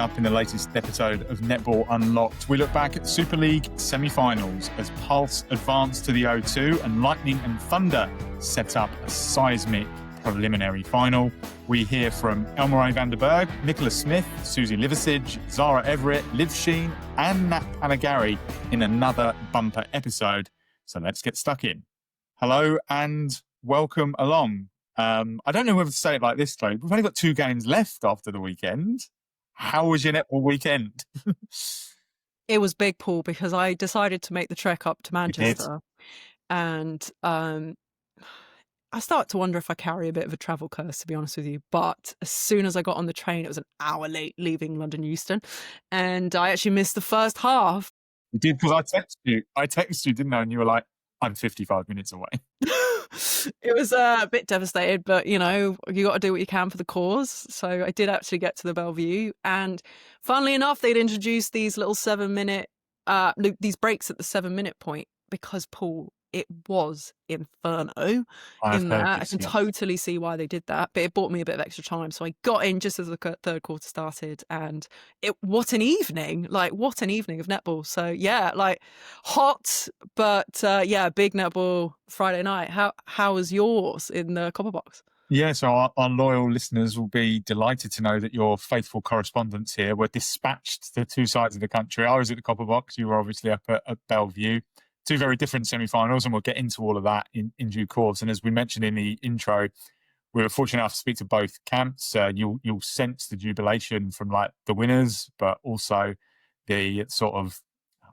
up in the latest episode of Netball Unlocked, we look back at Super League Semi-Finals as Pulse advanced to the O2 and Lightning and Thunder set up a seismic preliminary final. We hear from Elmeré van der Berg, Nicola Smith, Suzie Liverseidge, Zara Everitt, Liv Tchine and Nat Panagarry in another bumper episode. So let's get stuck in. Hello and welcome along. I don't know whether to say it like this, though. We've only got 2 games left after the weekend. How was your netball weekend? It was big, Paul, because I decided to make the trek up to Manchester. And I start to wonder if I carry a bit of a travel curse, to be honest with you. But as soon as I got on the train, it was an hour late leaving London Euston. And I actually missed the first half. You did, because I texted you, didn't I? And you were like, I'm 55 minutes away. It was a bit devastated, but you got to do what you can for the cause. So I did actually get to the Bellevue, and funnily enough, they'd introduced these little 7-minute, these breaks at the 7-minute point because, Paul, it was inferno in there. I can totally see why they did that, but it bought me a bit of extra time. So I got in just as the third quarter started, and what an evening! What an evening of netball. So yeah, hot, but big netball Friday night. How was yours in the Copper Box? Yeah, so our loyal listeners will be delighted to know that your faithful correspondents here were dispatched to 2 sides of the country. I was at the Copper Box. You were obviously up at Bellevue. 2 very different semi-finals, and we'll get into all of that in due course. And as we mentioned in the intro, we were fortunate enough to speak to both camps. You'll sense the jubilation from the winners, but also the sort of,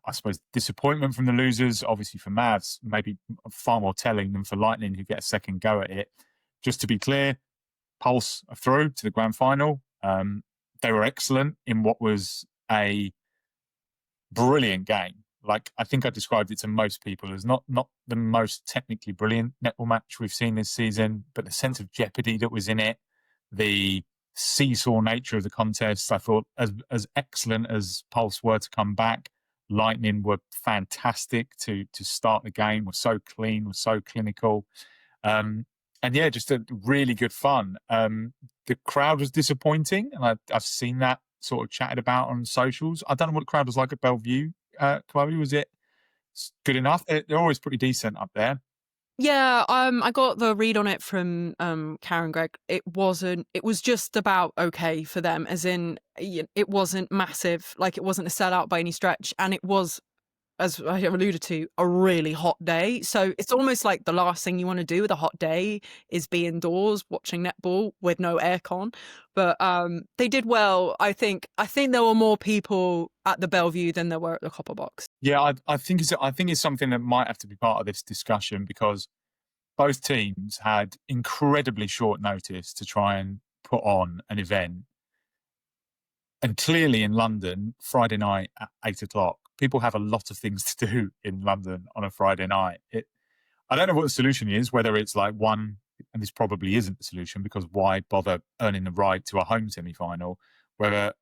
I suppose, disappointment from the losers. Obviously for Mavs, maybe far more telling than for Lightning, who get a second go at it. Just to be clear, Pulse are through to the grand final. They were excellent in what was a brilliant game. I think I described it to most people as not the most technically brilliant netball match we've seen this season, but the sense of jeopardy that was in it, the seesaw nature of the contest. I thought as excellent as Pulse were to come back, Lightning were fantastic to start the game, were so clean, were so clinical. And yeah, just a really good fun. The crowd was disappointing, and I've seen that sort of chatted about on socials. I don't know what the crowd was like at Bellevue. Chloe, was it good enough? They're always pretty decent up there. Yeah, I got the read on it from Karen Gregg. It was just about okay for them, as in it wasn't massive, it wasn't a sellout by any stretch, and it was, as I alluded to, a really hot day. So it's almost like the last thing you want to do with a hot day is be indoors watching netball with no aircon. But they did well. I think there were more people at the Bellevue than there were at the Copper Box. Yeah, I think it's something that might have to be part of this discussion, because both teams had incredibly short notice to try and put on an event. And clearly in London, Friday night at 8:00, people have a lot of things to do in London on a Friday night. I don't know what the solution is, whether it's one, and this probably isn't the solution, because why bother earning the right to a home semi-final, whether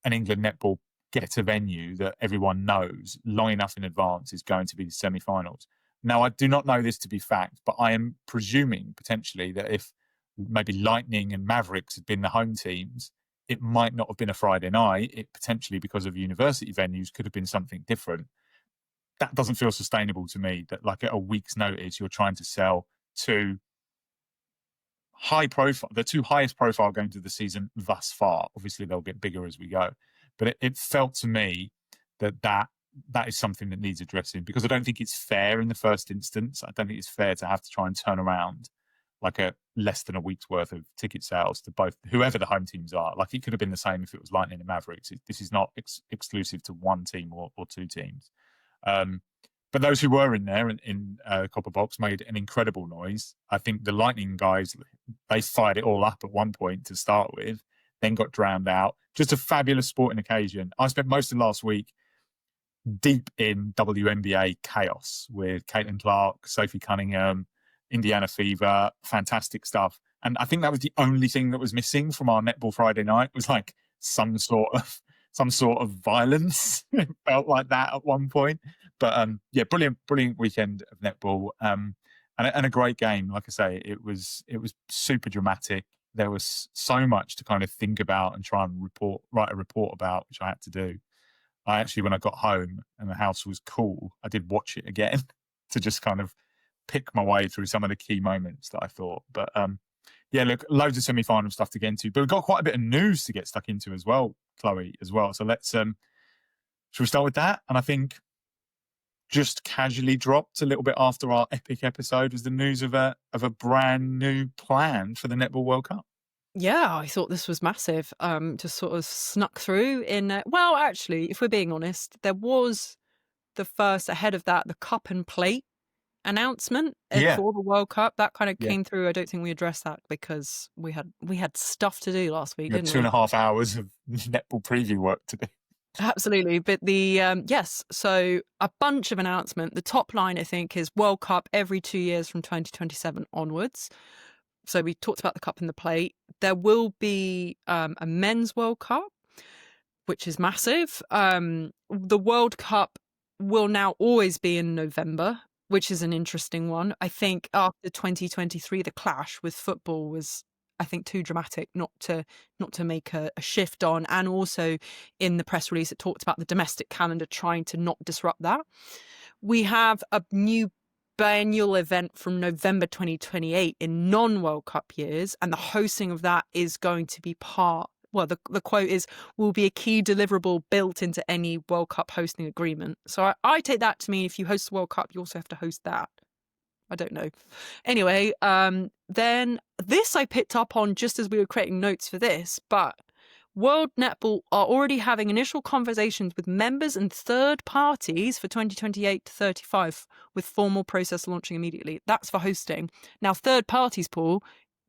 an England netball get a venue that everyone knows long enough in advance is going to be the semi-finals. Now, I do not know this to be fact, but I am presuming potentially that if maybe Lightning and Mavericks had been the home teams, it might not have been a Friday night. It potentially, because of university venues, could have been something different. That doesn't feel sustainable to me, that at a week's notice, you're trying to sell 2 high profile, the 2 highest profile games of the season thus far. Obviously, they'll get bigger as we go. But it felt to me that is something that needs addressing, because I don't think it's fair in the first instance. I don't think it's fair to have to try and turn around a less than a week's worth of ticket sales to both, whoever the home teams are. It could have been the same if it was Lightning and Mavericks. This is not exclusive to one team or 2 teams. But those who were in there in Copper Box made an incredible noise. I think the Lightning guys, they fired it all up at one point to start with, then got drowned out. Just a fabulous sporting occasion. I spent most of last week deep in WNBA chaos with Caitlin Clark, Sophie Cunningham, Indiana Fever, fantastic stuff. And I think that was the only thing that was missing from our Netball Friday night, was some sort of violence. It felt like that at one point. But brilliant weekend of netball, and a great game. Like I say, it was super dramatic. there was so much to kind of think about and try and write a report about, which I had to do. I actually, when I got home and the house was cool, I did watch it again to just kind of pick my way through some of the key moments that I thought. But yeah, look, loads of semi-final stuff to get into, but we've got quite a bit of news to get stuck into as well, Chloe, as well. So let's, should we start with that? And I think just casually dropped a little bit after our epic episode was the news of a brand new plan for the Netball World Cup. Yeah, I thought this was massive. Just sort of snuck through in. Well, actually, if we're being honest, there was the first ahead of that, the cup and plate announcement for the World Cup. That kind of came through. I don't think we addressed that because we had stuff to do last week. We had didn't we? 2.5 hours of netball preview work to do. Absolutely. But the yes, so a bunch of announcement. The top line, I think, is World Cup every 2 years from 2027 onwards. So we talked about the cup and the plate. There will be a men's World Cup, which is massive. The World Cup will now always be in November, which is an interesting one. I think after 2023, the clash with football was, I think, too dramatic not to make a shift on. And also in the press release, it talked about the domestic calendar trying to not disrupt that. We have a new biennial event from November 2028 in non-World Cup years, and the hosting of that is going to be the quote is, will be a key deliverable built into any World Cup hosting agreement. So I take that to mean if you host the World Cup, you also have to host that. I don't know. Anyway, then this I picked up on just as we were creating notes for this, but World Netball are already having initial conversations with members and third parties for 2028 to 35, with formal process launching immediately. That's for hosting. Now, third parties, Paul,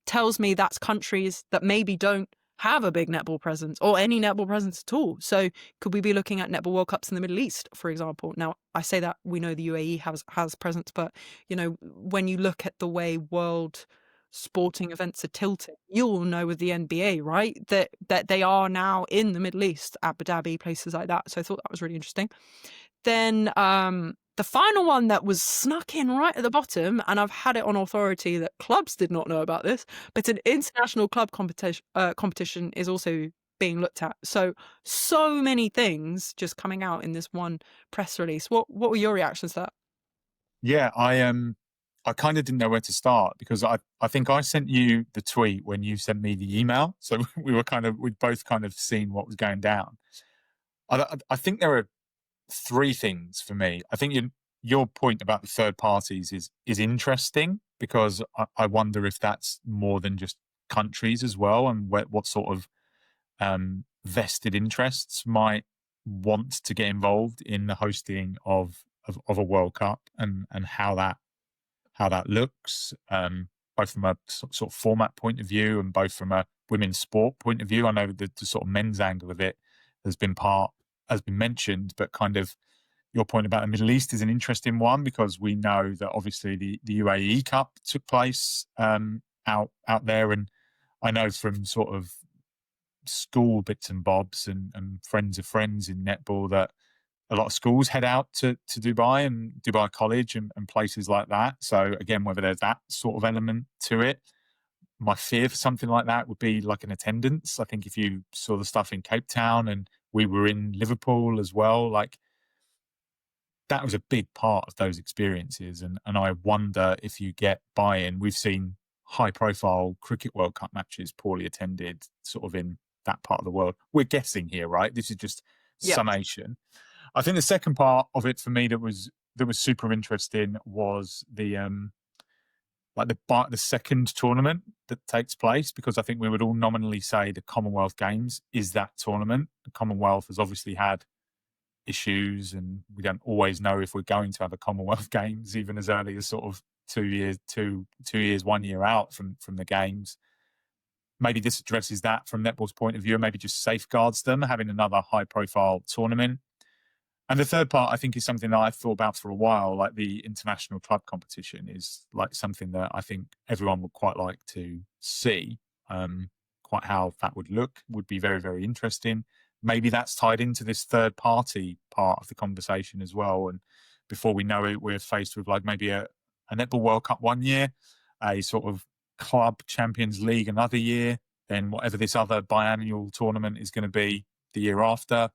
tells me that's countries that maybe don't have a big netball presence or any netball presence at all. So could we be looking at Netball World Cups in the Middle East, for example? Now, I say that we know the UAE has presence, but, you know, when you look at the way world sporting events are tilting, you'll know with the NBA, right, that they are now in the Middle East, Abu Dhabi, places like that. So I thought that was really interesting. Then the final one that was snuck in right at the bottom, and I've had it on authority that clubs did not know about this, but an international club competition is also being looked at. So many things just coming out in this one press release. What were your reactions to that? Yeah, I kind of didn't know where to start because I think I sent you the tweet when you sent me the email. So we'd both kind of seen what was going down. I think there are three things for me. I think your point about the third parties is interesting because I wonder if that's more than just countries as well, and what sort of vested interests might want to get involved in the hosting of a World Cup and how that looks, both from a sort of format point of view and both from a women's sport point of view. I know the sort of men's angle of it has been mentioned, but kind of your point about the Middle East is an interesting one because we know that obviously the UAE Cup took place out there, and I know from sort of school bits and bobs and friends of friends in netball that a lot of schools head out to Dubai and Dubai College and places like that. So again, whether there's that sort of element to it, my fear for something like that would be like an attendance. I think if you saw the stuff in Cape Town and we were in Liverpool as well, like that was a big part of those experiences. And I wonder if you get buy-in. We've seen high profile cricket World Cup matches poorly attended sort of in that part of the world. We're guessing here, right? This is just summation. I think the second part of it for me that was super interesting was the second tournament that takes place, because I think we would all nominally say the Commonwealth Games is that tournament. The Commonwealth has obviously had issues, and we don't always know if we're going to have a Commonwealth Games even as early as sort of 2 years, 1 year out from the games. Maybe this addresses that from netball's point of view, and maybe just safeguards them having another high profile tournament. And the third part, I think, is something that I've thought about for a while, like the international club competition is like something that I think everyone would quite like to see. Quite how that would look would be very, very interesting. Maybe that's tied into this third party part of the conversation as well. And before we know it, we're faced with like maybe a Netball World Cup 1 year, a sort of Club Champions League another year, then whatever this other biannual tournament is going to be the year after.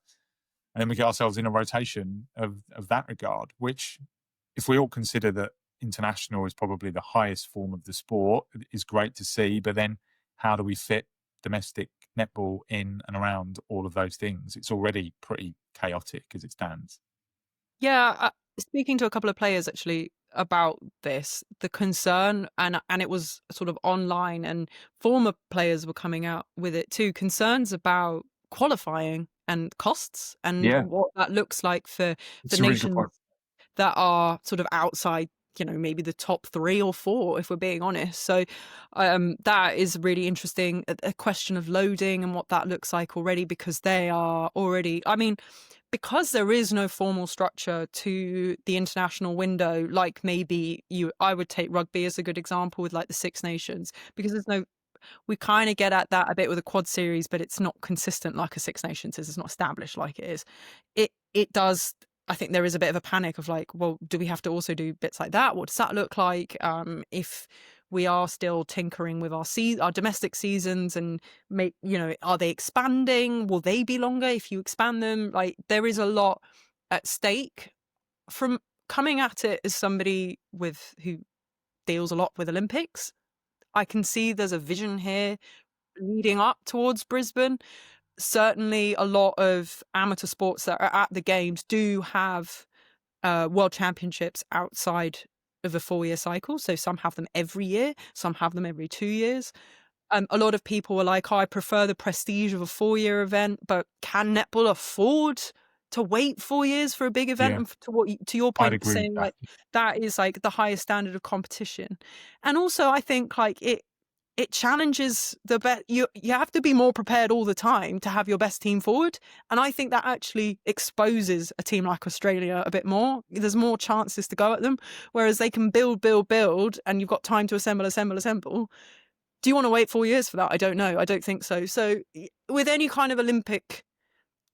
And then we get ourselves in a rotation of that regard, which, if we all consider that international is probably the highest form of the sport, is great to see. But then how do we fit domestic netball in and around all of those things? It's already pretty chaotic as it stands. Yeah, speaking to a couple of players actually about this, the concern, and it was sort of online, and former players were coming out with it too, concerns about qualifying and costs and Yeah. what that looks like for It's a really good nations point. that are sort of outside, maybe the top 3 or 4, if we're being honest. So that is really interesting, a question of loading and what that looks like already, because they are already, because there is no formal structure to the international window, like maybe I would take rugby as a good example with like the Six Nations, because we kind of get at that a bit with a quad series, but it's not consistent like a Six Nations is. It's not established like it is. It does. I think there is a bit of a panic of like, well, do we have to also do bits like that? What does that look like? If we are still tinkering with our domestic seasons, and are they expanding? Will they be longer if you expand them? Like, there is a lot at stake. From coming at it as somebody who deals a lot with Olympics, I can see there's a vision here leading up towards Brisbane. Certainly a lot of amateur sports that are at the games do have world championships outside of a 4-year cycle. So some have them every year, some have them every 2 years. A lot of people are like, I prefer the prestige of a 4-year event, but can netball afford to wait 4 years for a big event? Yeah. And to your I'd point, agree with saying that. like that is like the highest standard of competition. And also I think like it challenges you have to be more prepared all the time to have your best team forward. And I think that actually exposes a team like Australia a bit more. There's more chances to go at them, whereas they can build, and you've got time to assemble. Do you want to wait 4 years for that? I don't know. I don't think so. So with any kind of Olympic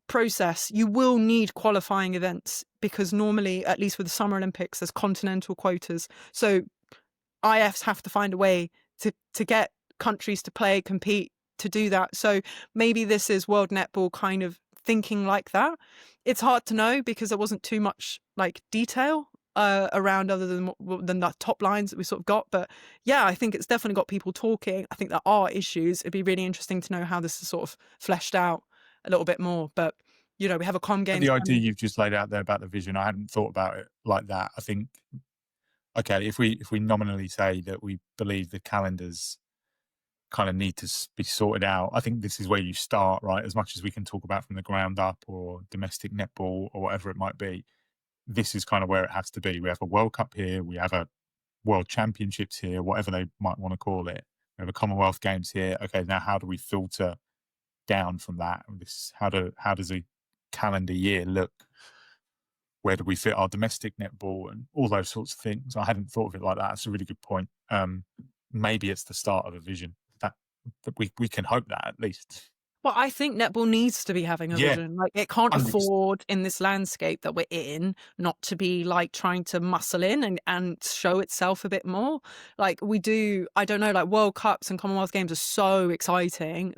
process, you will need qualifying events, because normally, at least with the Summer Olympics, there's continental quotas. So IFs have to find a way to get countries to play, compete, to do that. So maybe this is World Netball kind of thinking like that. It's hard to know because there wasn't too much like detail around other than the top lines that we sort of got. But yeah, I think it's definitely got people talking. I think there are issues. It'd be really interesting to know how this is sort of fleshed out a little bit more. But we have a com game. The idea you've just laid out there about the vision, I hadn't thought about it like that. I think, okay, if we nominally say that we believe the calendars kind of need to be sorted out, I think this is where you start, right? As much as we can talk about from the ground up or domestic netball or whatever it might be, this is kind of where it has to be. We have a World Cup here, we have a World Championships here, whatever they might want to call it. We have a Commonwealth Games here. Okay, now how do we filter down from that? How does a calendar year look? Where do we fit our domestic netball and all those sorts of things? I hadn't thought of it like that. That's a really good point. Maybe it's the start of a vision that we can hope that at least. Well, I think netball needs to be having a vision. Like, it can't 100%. afford in this landscape that we're in not to be like trying to muscle in and show itself a bit more. Like we do, I don't know, like World Cups and Commonwealth Games are so exciting.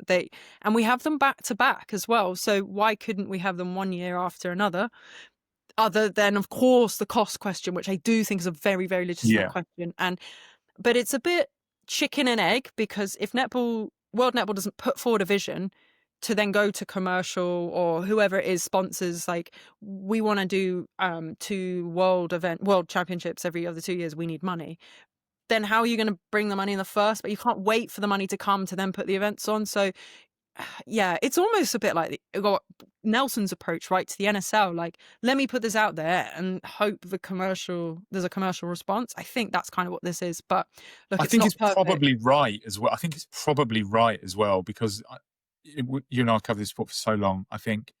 And we have them back to back as well. So why couldn't we have them one year after another? Other than, of course, the cost question, which I do think is a very, very legitimate question. But it's a bit chicken and egg, because if World Netball doesn't put forward a vision to then go to commercial or whoever it is sponsors, like, we want to do 2 world championships every other 2 years, we need money. Then how are you going to bring the money in the first? But you can't wait for the money to come to then put the events on. So yeah, it's almost a bit like Nelson's approach, right, to the NSL. Like, let me put this out there and hope there's a commercial response. I think that's kind of what this is. But look, I think it's perfect. probably right as well. I think it's probably right as well, because you and I covered this sport for so long. I think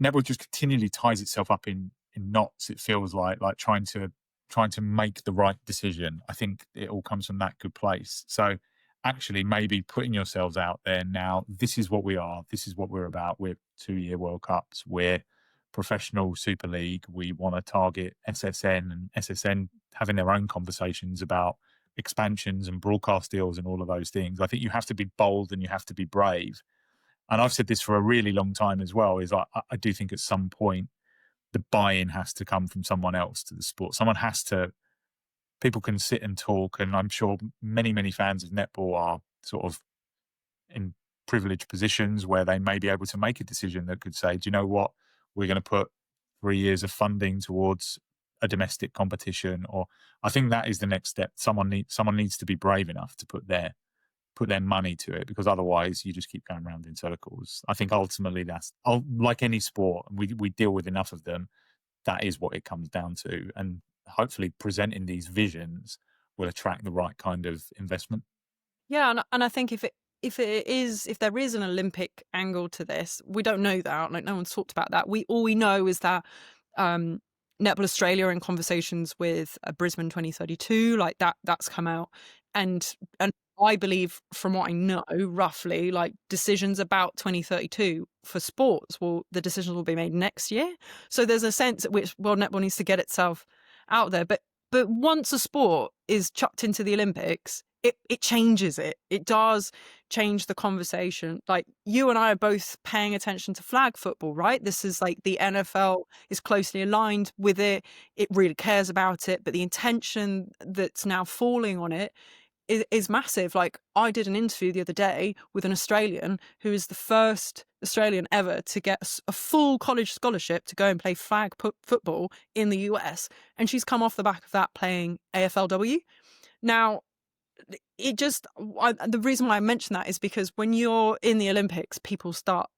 netball just continually ties itself up in knots. It feels like trying to make the right decision. I think it all comes from that good place. So actually, maybe putting yourselves out there now, this is what we are, this is what we're about. We're 2-year World Cups, we're professional Super League, we want to target SSN, and SSN having their own conversations about expansions and broadcast deals and all of those things. I think you have to be bold and you have to be brave. And I've said this for a really long time as well, is I do think at some point the buy-in has to come from someone else to the sport. Someone has to, people can sit and talk, and I'm sure many, many fans of netball are sort of in privileged positions where they may be able to make a decision that could say, do you know what, we're going to put 3 years of funding towards a domestic competition. Or I think that is the next step. Someone needs to be brave enough to put their money to it, because otherwise you just keep going around in circles. I think ultimately that's, like any sport, we deal with enough of them, that is what it comes down to. And hopefully presenting these visions will attract the right kind of investment. Yeah, and I think if there is an Olympic angle to this, we don't know that. Like, no one's talked about that. All we know is that Netball Australia are in conversations with Brisbane 2032. Like that's come out, and I believe, from what I know, roughly, like decisions about 2032 for sports, the decisions will be made next year. So there's a sense at which World Netball needs to get itself out there. But once a sport is chucked into the Olympics, it changes it. It does change the conversation. Like, you and I are both paying attention to flag football, right? This is like, the NFL is closely aligned with it. It really cares about it, but the intention that's now falling on it is massive. Like, I did an interview the other day with an Australian who is the first Australian ever to get a full college scholarship to go and play flag football in the US. And she's come off the back of that playing AFLW. Now, the reason why I mention that is because when you're in the Olympics, people start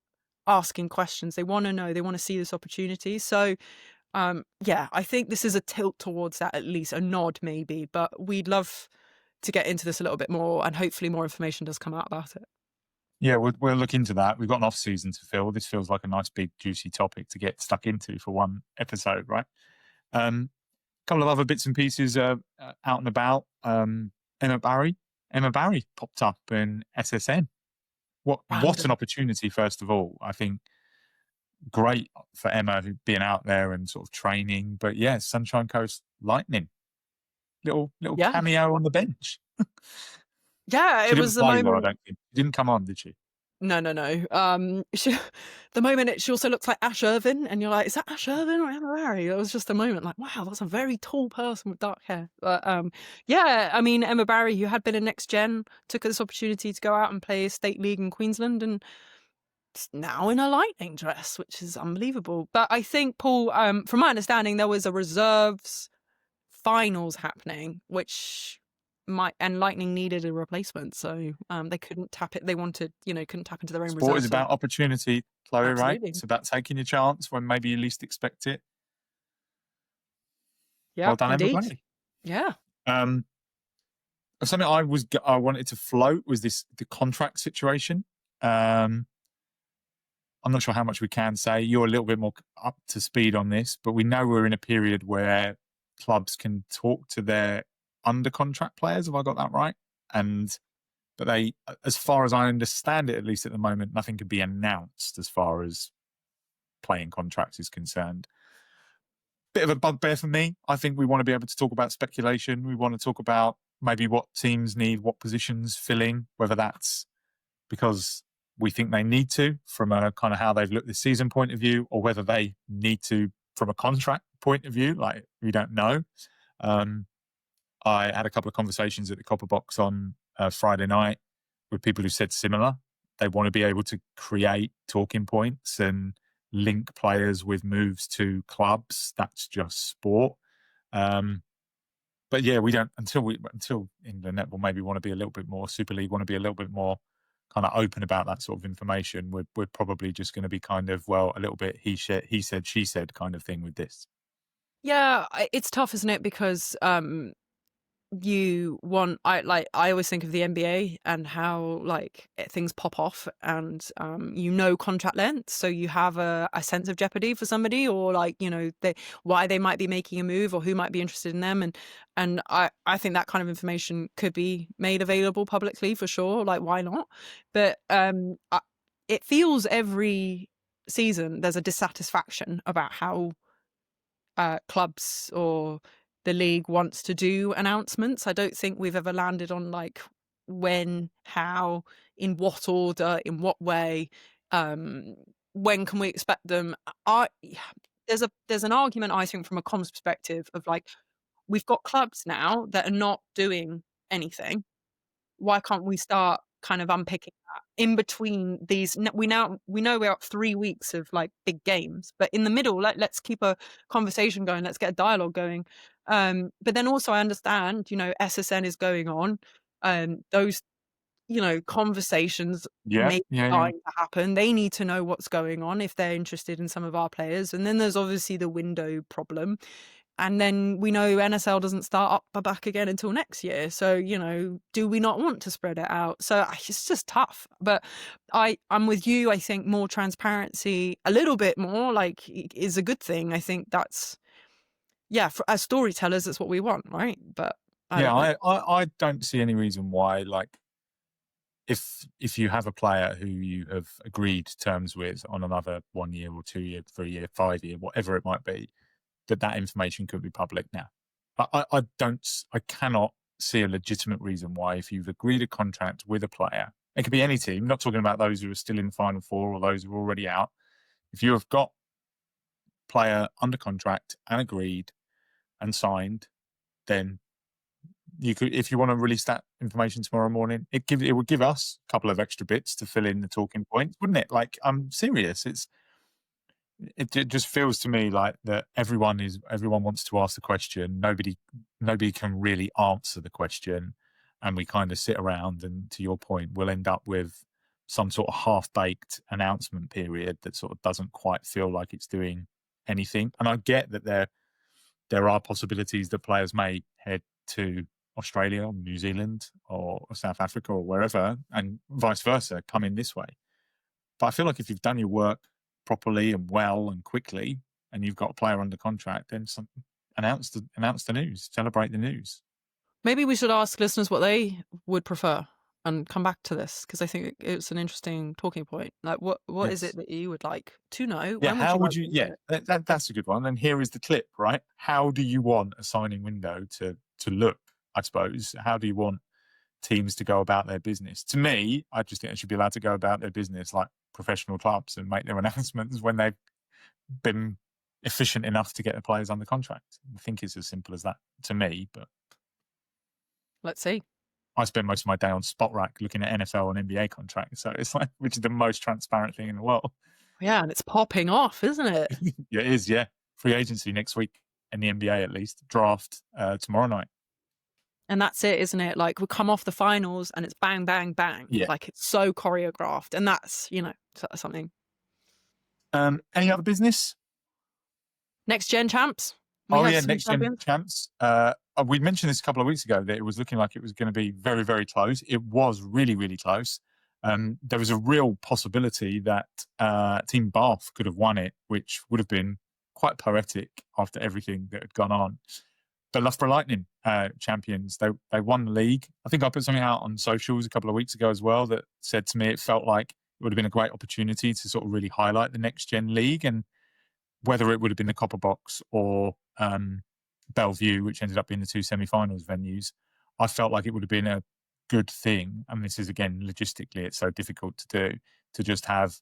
asking questions. They want to know, they want to see this opportunity. So, yeah, I think this is a tilt towards that, at least a nod maybe, but we'd love to get into this a little bit more, and hopefully more information does come out about it. Yeah, we'll look into that. We've got an off season to fill. This feels like a nice big juicy topic to get stuck into for one episode, right? A couple of other bits and pieces out and about. Emma Barry popped up in SSN. What an opportunity! First of all, I think great for Emma being out there and sort of training. But yeah, Sunshine Coast Lightning, little cameo on the bench. Yeah, it was the moment. Well, I don't think she didn't come on, did she? No. The moment she also looks like Ash Irvin, and you're like, is that Ash Irvin or Elmeré? It was just a moment like, wow, that's a very tall person with dark hair. But yeah, I mean, Emma Barry, who had been in Next Gen, took this opportunity to go out and play State League in Queensland, and now in a Lightning dress, which is unbelievable. But I think, Paul, from my understanding, there was a reserves finals happening, which and Lightning needed a replacement, so they couldn't tap it. They wanted, couldn't tap into their own reserves. Sport is about opportunity, Chloe, right? It's about taking your chance when maybe you least expect it. Yeah, well done, indeed. everybody. Yeah. Something I wanted to float was the contract situation. I'm not sure how much we can say. You're a little bit more up to speed on this, but we know we're in a period where clubs can talk to their under contract players. Have I got that right? But they, as far as I understand it, at least at the moment, nothing could be announced as far as playing contracts is concerned. Bit of a bugbear for me. I think we want to be able to talk about speculation. We want to talk about maybe what teams need, what positions filling, whether that's because we think they need to from a kind of how they've looked this season point of view, or whether they need to from a contract point of view. Like, we don't know. I had a couple of conversations at the Copper Box on Friday night with people who said similar. They want to be able to create talking points and link players with moves to clubs. That's just sport. But yeah, we don't until England Netball maybe want to be a little bit more, Super League want to be a little bit more kind of open about that sort of information. We're probably just going to be kind of, well, a little bit he said, she said kind of thing with this. Yeah, it's tough, isn't it? Because I always think of the NBA and how things pop off, and contract length, so you have a sense of jeopardy for somebody, or why they might be making a move, or who might be interested in them, and I think that kind of information could be made available publicly for sure. Like, why not? But it feels every season there's a dissatisfaction about how clubs or the league wants to do announcements. I don't think we've ever landed on like when, how, in what order, in what way, when can we expect them. There's an argument, I think, from a comms perspective of like, we've got clubs now that are not doing anything. Why can't we start kind of unpicking that in between these? We know we're up 3 weeks of like big games, but in the middle, let's keep a conversation going. Let's get a dialogue going. But then also I understand, SSN is going on. Those, conversations may be starting to happen. They need to know what's going on if they're interested in some of our players. And then there's obviously the window problem. And then we know NSL doesn't start up back again until next year. So, do we not want to spread it out? So it's just tough. But I'm with you. I think more transparency, a little bit more, like, is a good thing. I think that's, as storytellers, that's what we want, right? But I don't see any reason why, like, if you have a player who you have agreed terms with on another 1 year or 2 year, 3 year, 5 year, whatever it might be, that information could be public now. I cannot see a legitimate reason why, if you've agreed a contract with a player, it could be any team, not talking about those who are still in the Final Four or those who are already out. If you have got player under contract and agreed and signed, then you could, if you want to release that information tomorrow morning, it would give us a couple of extra bits to fill in the talking points, wouldn't it? Like, I'm serious. It just feels to me like that everyone wants to ask the question. Nobody can really answer the question, and we kind of sit around, and to your point, we'll end up with some sort of half-baked announcement period that sort of doesn't quite feel like it's doing anything. And I get that there are possibilities that players may head to Australia or New Zealand or South Africa or wherever, and vice versa, come in this way. But I feel like if you've done your work properly and well and quickly, and you've got a player under contract, then announce the news, celebrate the news. Maybe we should ask listeners what they would prefer and come back to this, because I think it's an interesting talking point. Like, what is it that you would like to know? Yeah, how would you? Yeah, that's a good one. And here is the clip, right? How do you want a signing window to look? I suppose. How do you want teams to go about their business? To me, I just think they should be allowed to go about their business like professional clubs and make their announcements when they've been efficient enough to get the players under contract. I think it's as simple as that to me, but let's see. I spend most of my day on Spot Rack looking at NFL and NBA contracts, so it's like, which is the most transparent thing in the world. Yeah, and it's popping off, isn't it? Yeah, it is, yeah. Free agency next week in the NBA, at least. Draft tomorrow night. And that's it, isn't it? Like, we come off the finals and it's bang, bang, bang. Yeah. Like, it's so choreographed. And that's, something. Any other business? Next Gen champs. Next Gen champs. We mentioned this a couple of weeks ago that it was looking like it was going to be very, very close. It was really, really close. There was a real possibility that Team Bath could have won it, which would have been quite poetic after everything that had gone on. But Loughborough Lightning, champions, they won the league. I think I put something out on socials a couple of weeks ago as well that said to me it felt like it would have been a great opportunity to sort of really highlight the Next Gen League, and whether it would have been the Copper Box or Bellevue, which ended up being the two semi-finals venues, I felt like it would have been a good thing. And this is, again, logistically, it's so difficult to do, to just have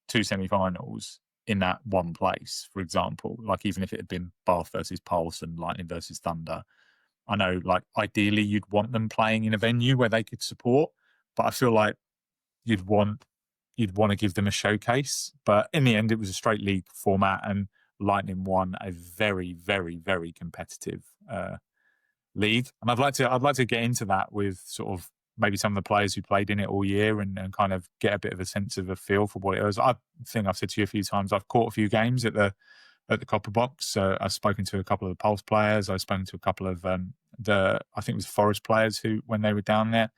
two semi-finals in that one place, for example. Like, even if it had been Bath versus Pulse and Lightning versus Thunder, I know, like, ideally you'd want them playing in a venue where they could support, but I feel like you'd want to give them a showcase. But in the end, it was a straight league format, and Lightning won a very, very, very competitive league. And I'd like to get into that with sort of maybe some of the players who played in it all year and kind of get a bit of a sense of a feel for what it was. I think I've said to you a few times, I've caught a few games at the Copper Box. I've spoken to a couple of the Pulse players. I've spoken to a couple of I think it was Forest players who, when they were down there.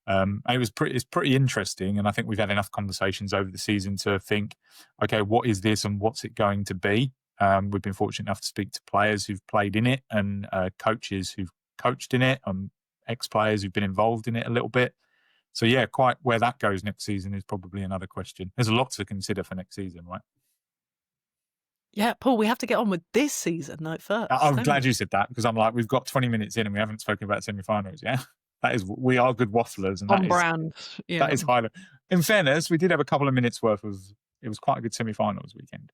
And it's pretty interesting. And I think we've had enough conversations over the season to think, okay, what is this and what's it going to be? We've been fortunate enough to speak to players who've played in it and coaches who've coached in it, ex-players who've been involved in it a little bit. So yeah, quite where that goes next season is probably another question. There's a lot to consider for next season, right? Yeah, Paul, we have to get on with this season night first. I'm glad you said that, because I'm like, we've got 20 minutes in and we haven't spoken about semi-finals. Yeah, we are good wafflers, and On brand. Yeah. that is highly. In fairness, we did have a couple of minutes worth of. It was quite a good semi-finals weekend.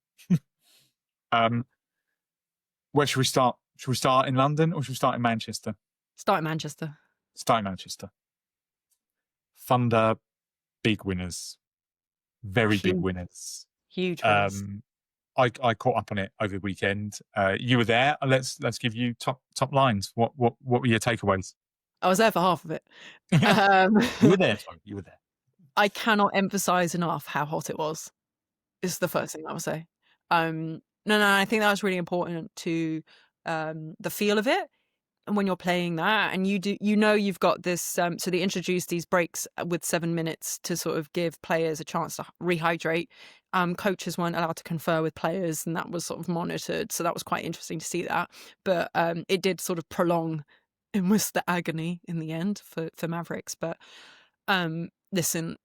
Where should we start? Should we start in London or should we start in Manchester? Start in Manchester. Start in Manchester. Thunder, big winners. Very big winners. Huge winners. I caught up on it over the weekend. You were there. Let's give you top lines. What were your takeaways? I was there for half of it. You were there. Sorry, you were there. I cannot emphasize enough how hot it was. Is the first thing I would say. No, I think that was really important to the feel of it. And when you're playing that, and you've got this. So they introduced these breaks with 7 minutes to sort of give players a chance to rehydrate. Coaches weren't allowed to confer with players, and that was sort of monitored. So that was quite interesting to see that. But it did sort of prolong almost the agony in the end for Mavericks. But listen,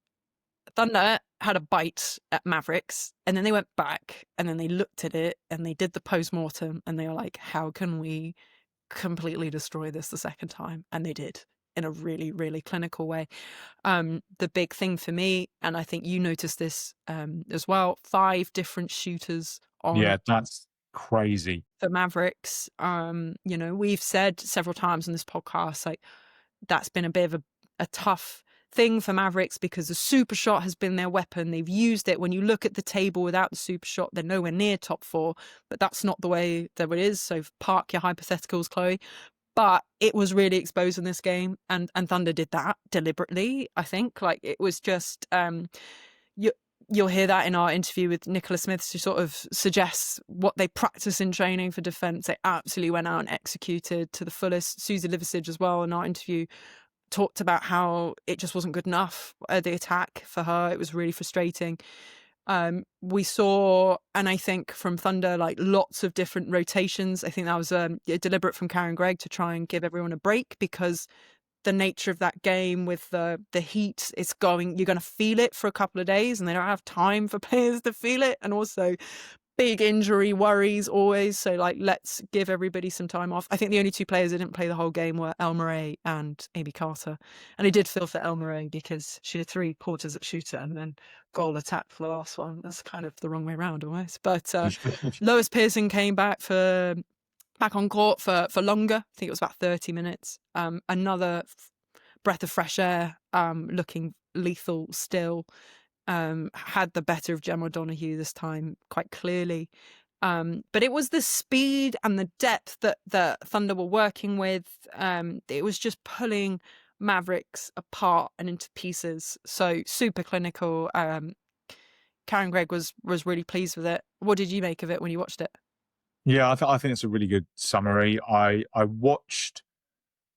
Thunder had a bite at Mavericks, and then they went back, and then they looked at it, and they did the post-mortem, and they were like, how can we completely destroy this the second time? And they did, in a really, really clinical way. The big thing for me, and I think you noticed this as well, 5 different shooters on. Yeah, that's crazy. The Mavericks. We've said several times on this podcast, like, that's been a bit of a tough thing for Mavericks because the super shot has been their weapon. They've used it. When you look at the table without the super shot, they're nowhere near top 4, but that's not the way that it is. So park your hypotheticals, Chloe. But it was really exposed in this game, and Thunder did that deliberately, I think. Like, it was just you'll hear that in our interview with Nicola Smith. She sort of suggests what they practice in training for defense. They absolutely went out and executed to the fullest. Suzie Liverseidge as well in our interview talked about how it just wasn't good enough, the attack for her. It was really frustrating. We saw, and I think from Thunder, like, lots of different rotations. I think that was deliberate from Karen Gregg to try and give everyone a break, because the nature of that game with the heat, you're going to feel it for a couple of days, and they don't have time for players to feel it. And also big injury worries always. So, like, let's give everybody some time off. I think the only 2 players that didn't play the whole game were Elmeré and Amy Carter. And I did feel for Elmeré because she did 3 quarters at shooter and then goal attack for the last one. That's kind of the wrong way around almost. But Lois Pearson came back on court for longer. I think it was about 30 minutes. Another breath of fresh air, looking lethal still. Had the better of Gemma O'Donoghue this time quite clearly. But it was the speed and the depth that the Thunder were working with. It was just pulling Mavericks apart and into pieces. So super clinical. Karen Gregg was really pleased with it. What did you make of it when you watched it? Yeah, I think it's a really good summary. I watched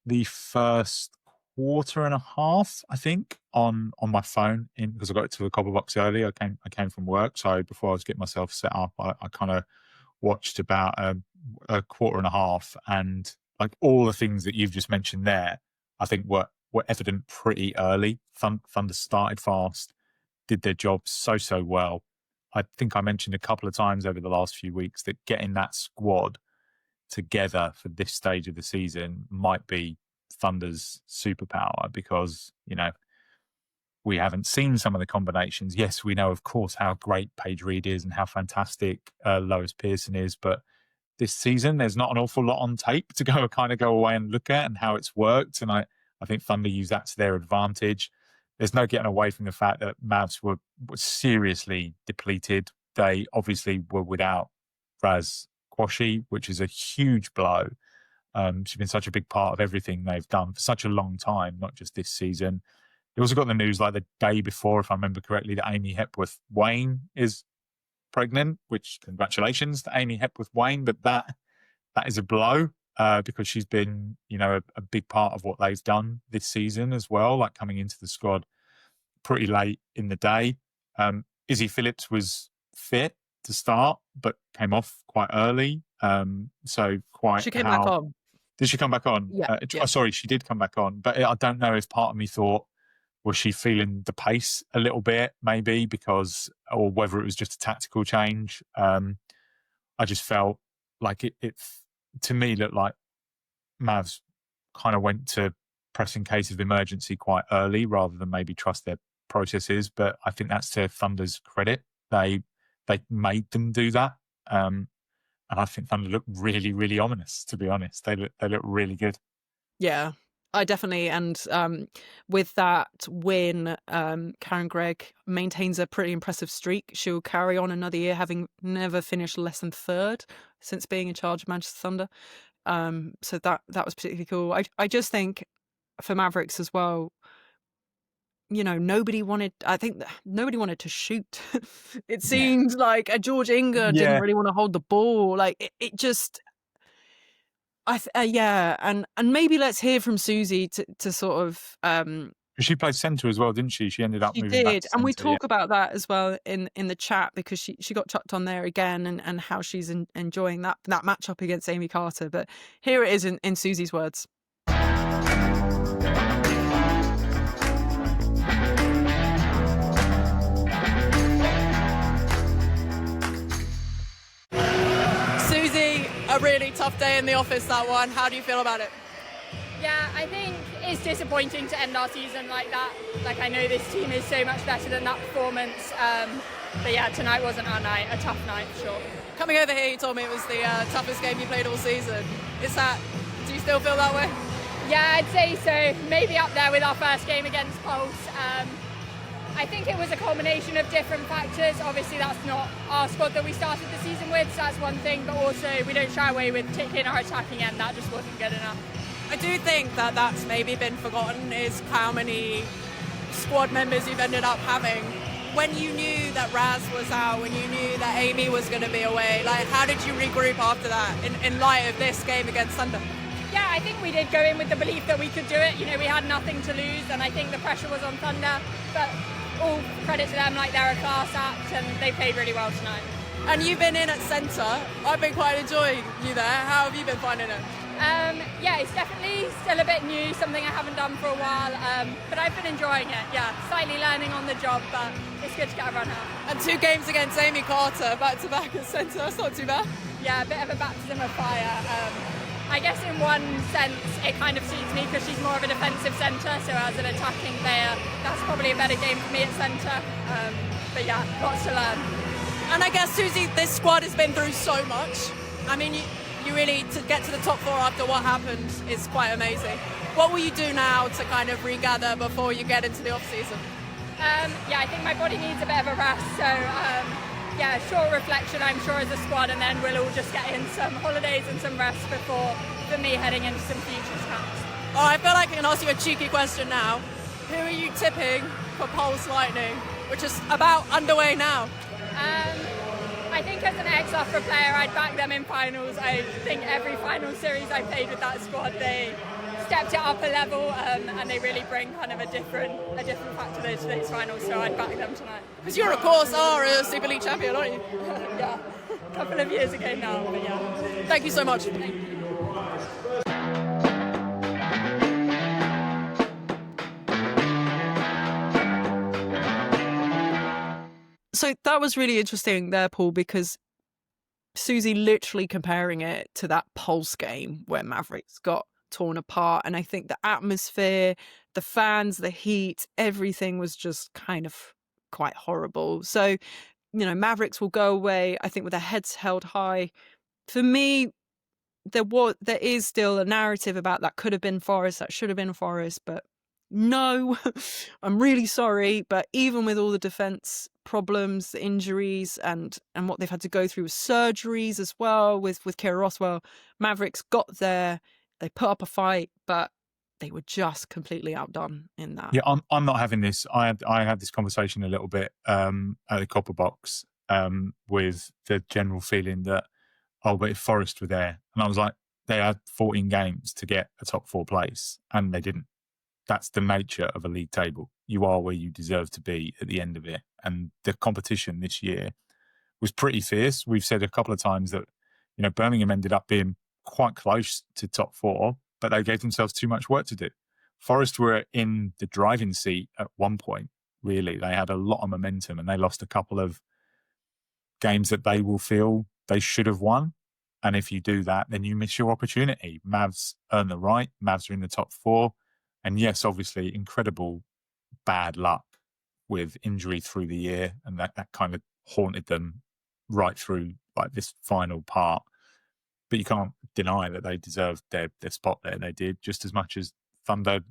the first quarter and a half, I think, on my phone, because I got to the cobble box early. I came from work, so before I was getting myself set up, I kind of watched about a quarter and a half, and like all the things that you've just mentioned there, I think were evident pretty early. Thunder started fast, did their job so well. I think I mentioned a couple of times over the last few weeks that getting that squad together for this stage of the season might be Thunder's superpower, because, we haven't seen some of the combinations. Yes, we know, of course, how great Paige Reed is and how fantastic Lois Pearson is, but this season there's not an awful lot on tape to go away and look at and how it's worked, and I think Thunder used that to their advantage. There's no getting away from the fact that Mavs were seriously depleted. They obviously were without Raz Quashie, which is a huge blow. She's been such a big part of everything they've done for such a long time, not just this season. You also got the news like the day before, if I remember correctly, that Amy Hepworth-Wayne is pregnant, which, congratulations to Amy Hepworth-Wayne, but that is a blow, because she's been, a big part of what they've done this season as well, like coming into the squad pretty late in the day. Izzy Phillips was fit to start, but came off quite early. She came back on. Did she come back on? Yeah. Sorry, she did come back on. But I don't know if part of me thought, was she feeling the pace a little bit, maybe, or whether it was just a tactical change. I just felt like it to me looked like Mavs kind of went to press in case of emergency quite early rather than maybe trust their processes. But I think that's to Thunder's credit. They made them do that. And I think Thunder looked really, really ominous, to be honest. They look really good. Yeah, I definitely. And with that win, Karen Gregg maintains a pretty impressive streak. She'll carry on another year, having never finished less than third since being in charge of Manchester Thunder. So that was particularly cool. I just think for Mavericks as well, nobody wanted to shoot. It seemed like George Inger didn't really want to hold the ball. Like it just, and maybe let's hear from Suzie to sort of. She played centre as well, didn't she? She ended up moving back to and we centre, talk about that as well in the chat, because she got chucked on there again, and how she's enjoying that matchup against Amy Carter. But here it is in Suzie's words. Suzie, a really tough day in the office, that one. How do you feel about it? Yeah, I think it's disappointing to end our season like that. Like, I know this team is so much better than that performance. But yeah, tonight wasn't our night. A tough night, for sure. Coming over here, you told me it was the toughest game you played all season. Do you still feel that way? Yeah, I'd say so. Maybe up there with our first game against Pulse. I think it was a culmination of different factors. Obviously, that's not our squad that we started the season with, so that's one thing. But also, we don't shy away with particularly in our attacking end. That just wasn't good enough. I do think that's maybe been forgotten, is how many squad members you've ended up having. When you knew that Raz was out, when you knew that Amy was going to be away, like, how did you regroup after that in light of this game against Thunder? Yeah, I think we did go in with the belief that we could do it. We had nothing to lose, and I think the pressure was on Thunder. But all credit to them, like, they're a class act, and they played really well tonight. And you've been in at centre. I've been quite enjoying you there. How have you been finding it? Yeah, it's definitely still a bit new, something I haven't done for a while, but I've been enjoying it. Yeah, slightly learning on the job, but it's good to get a run out. And 2 games against Amy Carter, back-to-back at centre, that's not too bad. Yeah, a bit of a baptism of fire. I guess in one sense it kind of suits me because she's more of a defensive centre, so as an attacking player, that's probably a better game for me at centre. But yeah, lots to learn. And I guess, Suzie, this squad has been through so much. I mean, you really, to get to the top 4 after what happened is quite amazing. What will you do now to kind of regather before you get into the off-season? Yeah, I think my body needs a bit of a rest, so yeah, short reflection, I'm sure, as a squad, and then we'll all just get in some holidays and some rest for me heading into some futures camps. Oh, I feel like I can ask you a cheeky question now. Who are you tipping for Pulse Lightning, which is about underway now? I think as an ex-Loughborough player, I'd back them in finals. I think every final series I played with that squad, they stepped it up a level, and they really bring kind of a different factor to those finals, so I'd back them tonight. Because you, of course, are a Super League champion, aren't you? Yeah, a couple of years ago now, but yeah. Thank you so much. Thank you. So that was really interesting there, Paul, because Suzie literally comparing it to that Pulse game where Mavericks got torn apart. And I think the atmosphere, the fans, the heat, everything was just kind of quite horrible. So, Mavericks will go away, I think, with their heads held high. For me, there is still a narrative about that could have been Forest, that should have been Forest, but no, I'm really sorry. But even with all the defense problems, the injuries, and what they've had to go through with surgeries as well, with Kira Roswell, Mavericks got there, they put up a fight, but they were just completely outdone in that. Yeah, I'm not having this. I had this conversation a little bit at the Copper Box with the general feeling that, but if Forest were there, and I was like, they had 14 games to get a top 4 place, and they didn't. That's the nature of a league table. You are where you deserve to be at the end of it. And the competition this year was pretty fierce. We've said a couple of times that, Birmingham ended up being quite close to top 4, but they gave themselves too much work to do. Forest were in the driving seat at one point, really. They had a lot of momentum and they lost a couple of games that they will feel they should have won. And if you do that, then you miss your opportunity. Mavs earn the right. Mavs are in the top 4. And yes, obviously, incredible bad luck with injury through the year. And that kind of haunted them right through like this final part. But you can't deny that they deserved their spot there. They did, just as much as Thunder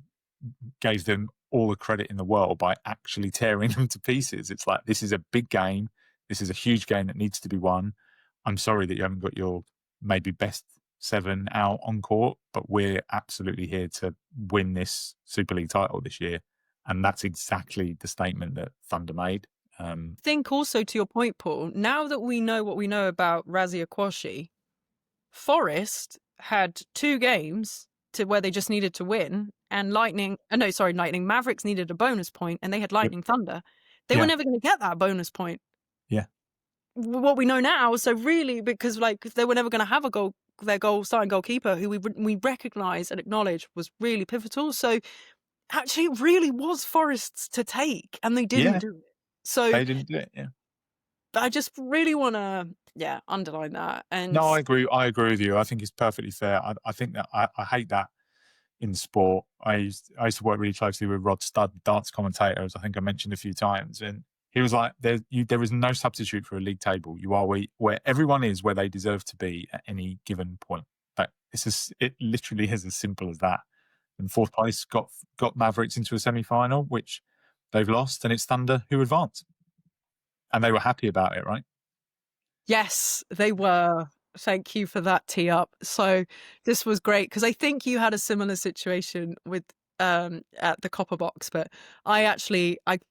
gave them all the credit in the world by actually tearing them to pieces. It's like, this is a big game. This is a huge game that needs to be won. I'm sorry that you haven't got your maybe best 7 out on court, but we're absolutely here to win this Super League title this year. And that's exactly the statement that Thunder made. I think also to your point, Paul, now that we know what we know about Razia Kwashi, Forest had 2 games to where they just needed to win, and Lightning Mavericks needed a bonus point, and they had Lightning Thunder. They were never going to get that bonus point. Yeah. What we know now, so really, because like they were never going to have their starting goalkeeper, who we recognise and acknowledge was really pivotal. So actually, it really was Forest's to take, and they didn't do it. So they didn't do it. Yeah. I just really want to, underline that. And no, I agree. I agree with you. I think it's perfectly fair. I think that I hate that in sport. I used to work really closely with Rod Studd, darts commentator, as I think I mentioned a few times, and he was like, there is no substitute for a league table. You are where everyone is, where they deserve to be at any given point. But it literally is as simple as that. And 4th place got Mavericks into a semi-final, which they've lost, and it's Thunder who advanced. And they were happy about it, right? Yes, they were. Thank you for that tee up. So this was great, because I think you had a similar situation with at the Copper Box, but I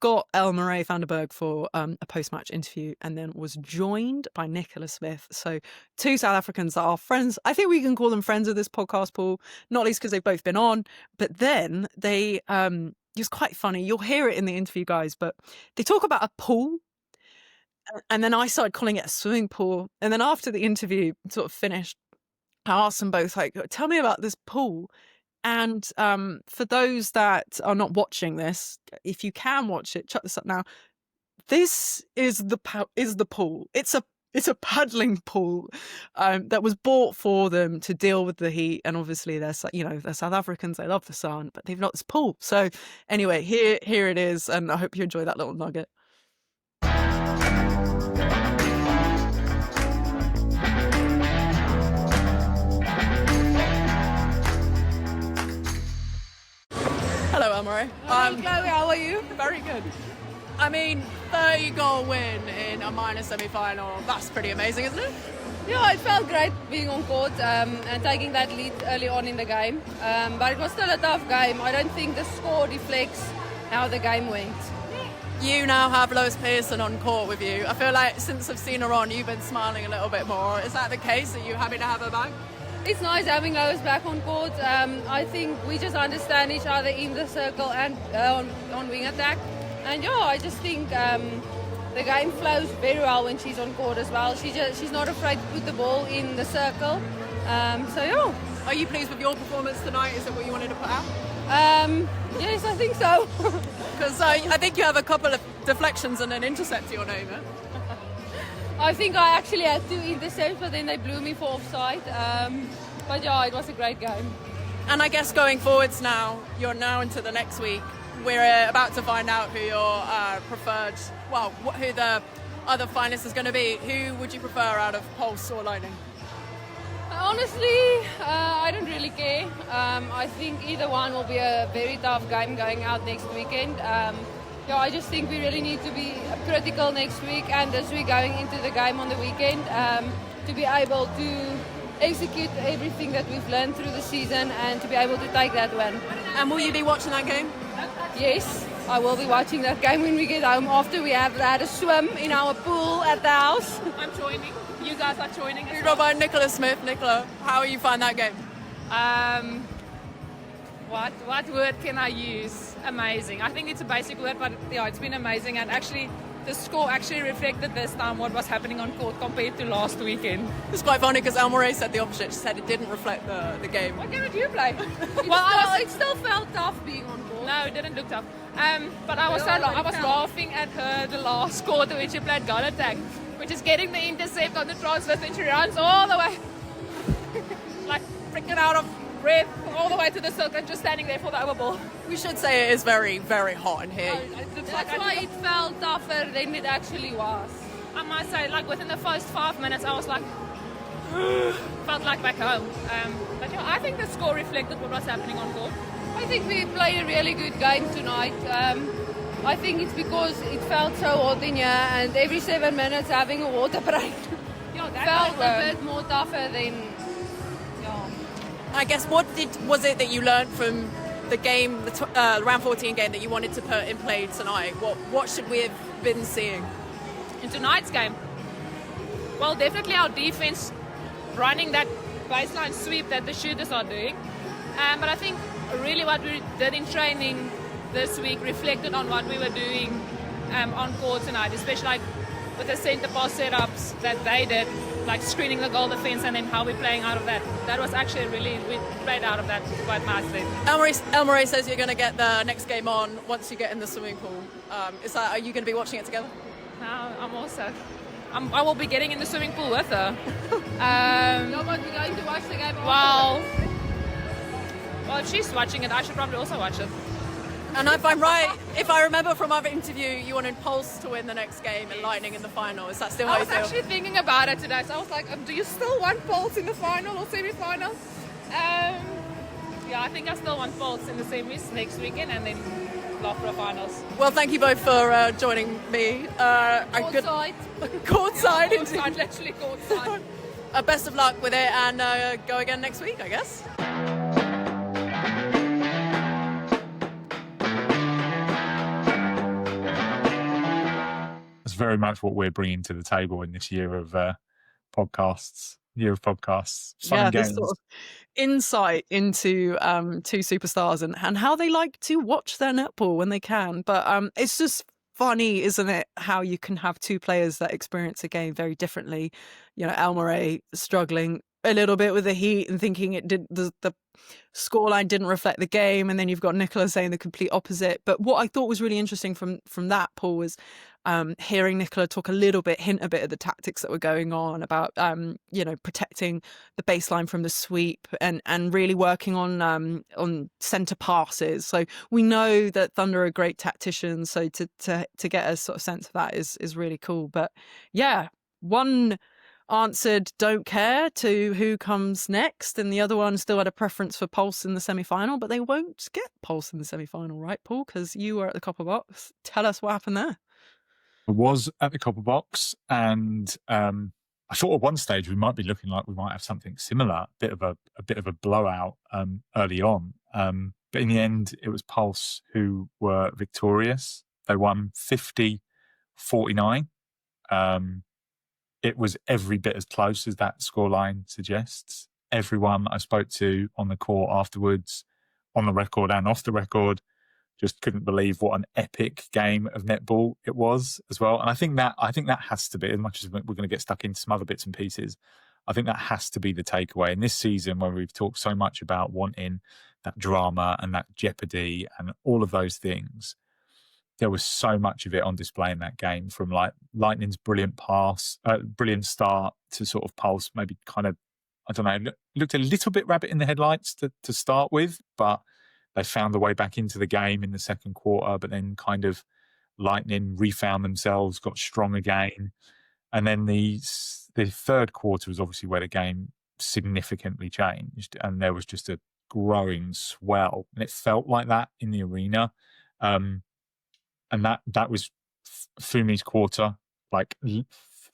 got Elmeré van der Berg for a post-match interview, and then was joined by Nicola Smith. So 2 South Africans that are friends. I think we can call them friends of this podcast, Paul, not least because they've both been on. But then they, it was quite funny. You'll hear it in the interview, guys, but they talk about a pool. And then I started calling it a swimming pool. And then after the interview sort of finished, I asked them both, like, tell me about this pool. And for those that are not watching this, if you can watch it, check this up now. This is the pool. It's a paddling pool that was bought for them to deal with the heat. And obviously they're South Africans, they love the sun, but they've not this pool. So anyway, here it is. And I hope you enjoy that little nugget. Hello, Elmeré. Hello, Chloe, how are you? Very good. I mean, 30-goal win in a minor semi-final. That's pretty amazing, isn't it? Yeah, it felt great being on court and taking that lead early on in the game. But it was still a tough game. I don't think the score reflects how the game went. You now have Lois Pearson on court with you. I feel like since I've seen her on, you've been smiling a little bit more. Is that the case? Are you happy to have her back? It's nice having Lois back on court. I think we just understand each other in the circle and on wing attack. And I just think the game flows very well when she's on court as well. She's not afraid to put the ball in the circle. Are you pleased with your performance tonight? Is it what you wanted to put out? Yes, I think so. Because I think you have a couple of deflections and an intercept to your name, eh? I think I actually had 2 intercepts, but then they blew me for offside. But it was a great game. And I guess going forwards now, you're now into the next week. We're about to find out who your preferred, who the other finalist is going to be. Who would you prefer out of Pulse or Lightning? Honestly, I don't really care. I think either one will be a very tough game going out next weekend. I just think we really need to be critical next week and this week going into the game on the weekend to be able to execute everything that we've learned through the season and to be able to take that win. And will you be watching that game? Yes, I will be watching that game when we get home after we have had a swim in our pool at the house. I'm joining. You guys are joining. We're joined by Nicola Smith. Nicola, how you find that game? What word can I use? Amazing. I think it's a basic word, but it's been amazing. And actually, the score actually reflected this time what was happening on court compared to last weekend. It's quite funny because Elmeré said the opposite. She said it didn't reflect the game. What game did you play? It still felt tough being on court. No, it didn't look tough. But I was laughing at her the last quarter when she played goal attack. which is getting the intercept on the transfer, then she runs all the way, like freaking out of breath, all the way to the circle and just standing there for the other ball. We should say it is very, very hot in here. That's why it felt tougher than it actually was. I must say, like within the first 5 minutes, I was like, felt like back home. But yeah, I think the score reflected what was happening on court. I think we played a really good game tonight. I think it's because it felt so hot in here, and every 7 minutes having a water break Yeah, that felt a bit more tougher than. Yeah. I guess what was it that you learned from the game, the round 14 game, that you wanted to put in play tonight? What should we have been seeing in tonight's game? Well, definitely our defense running that baseline sweep that the shooters are doing. But I think really what we did in training this week reflected on what we were doing on court tonight, especially like with the centre pass setups that they did, like screening the goal defense and then how we're playing out of that. That was actually we played out of that quite nicely. Elmeré says you're going to get the next game on once you get in the swimming pool. Are you going to be watching it together? No, I will be getting in the swimming pool with her. No, but we're going to watch the game. Well, if she's watching it, I should probably also watch it. And if I'm right, if I remember from our interview, you wanted Pulse to win the next game and Lightning in the final. Is that still how I you was feel? actually thinking about it today, so I was like, do you still want Pulse in the final or semi-final? Yeah, I think I still want Pulse in the semis next weekend and then Loughborough finals. Well, thank you both for joining me. Courtside. Courtside. Courtside, literally courtside. Best of luck with it, and go again next week, I guess. That's very much what we're bringing to the table in this year of podcasts. Fun and this games. sort of insight into two superstars and how they like to watch their netball when they can. But it's just funny, isn't it, how you can have two players that experience a game very differently. You know, Elmeré struggling a little bit with the heat and thinking the scoreline didn't reflect the game, and then you've got Nicola saying the complete opposite. But what I thought was really interesting from that, Paul, was hearing Nicola hint a bit of the tactics that were going on about protecting the baseline from the sweep and really working on centre passes. So we know that Thunder are great tacticians, so to get a sort of sense of that is really cool. But yeah, one answered don't care to who comes next, and the other one still had a preference for Pulse in the semi-final, but they won't get Pulse in the semi-final, right, Paul? Because you were at the Copper Box. Tell us what happened there. I was at the Copper Box, and I thought at one stage we might be looking like we might have something similar, a bit of a blowout early on. But in the end, it was Pulse who were victorious. They won 50-49. It was every bit as close as that scoreline suggests. Everyone I spoke to on the court afterwards, on the record and off the record, just couldn't believe what an epic game of netball it was as well. And I think that has to be, as much as we're going to get stuck into some other bits and pieces, I think that has to be the takeaway in this season, where we've talked so much about wanting that drama and that jeopardy and all of those things. There was so much of it on display in that game, from like Lightning's brilliant start to sort of Pulse, maybe kind of, I don't know, looked a little bit rabbit in the headlights to start with, but they found their way back into the game in the second quarter. But then kind of Lightning refound themselves, got strong again. And then the third quarter was obviously where the game significantly changed, and there was just a growing swell. And it felt like that in the arena. And that was Fumi's quarter, like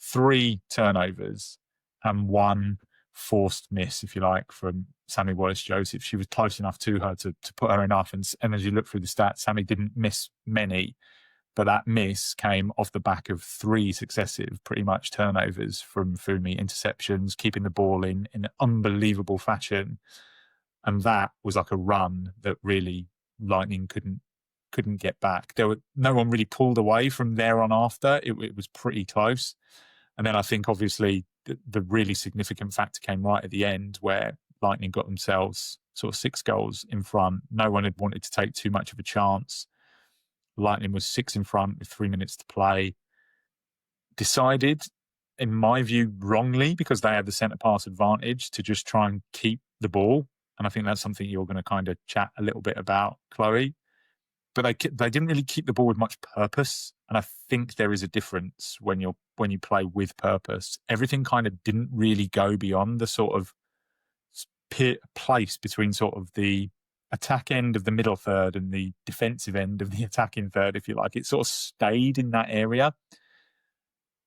3 turnovers and 1 forced miss, if you like, from Sammy Wallace-Joseph. She was close enough to her to put her enough. And as you look through the stats, Sammy didn't miss many, but that miss came off the back of 3 successive, pretty much, turnovers from Fumi, interceptions, keeping the ball in unbelievable fashion. And that was like a run that really Lightning couldn't get back. No one really pulled away from there on after. It was pretty close. And then I think obviously the really significant factor came right at the end, where Lightning got themselves sort of 6 goals in front. No one had wanted to take too much of a chance. Lightning was 6 in front with 3 minutes to play. Decided in my view, wrongly, because they had the centre pass advantage to just try and keep the ball. And I think that's something you're going to kind of chat a little bit about, Chloe. But they didn't really keep the ball with much purpose. And I think there is a difference when you play with purpose. Everything kind of didn't really go beyond the sort of place between sort of the attack end of the middle third and the defensive end of the attacking third, if you like. It sort of stayed in that area.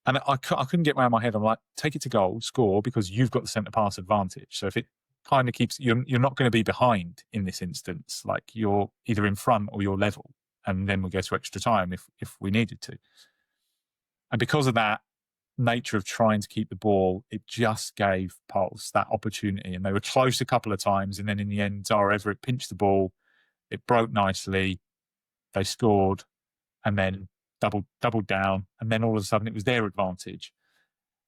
And I couldn't get around my head. I'm like, take it to goal, score, because you've got the centre pass advantage. So if it kind of keeps, you're not going to be behind in this instance. Like, you're either in front or you're level. And then we'll go to extra time if we needed to. And because of that nature of trying to keep the ball, it just gave Pulse that opportunity. And they were close a couple of times. And then in the end, Zara Everitt pinched the ball. It broke nicely. They scored. And then doubled down, and then all of a sudden it was their advantage.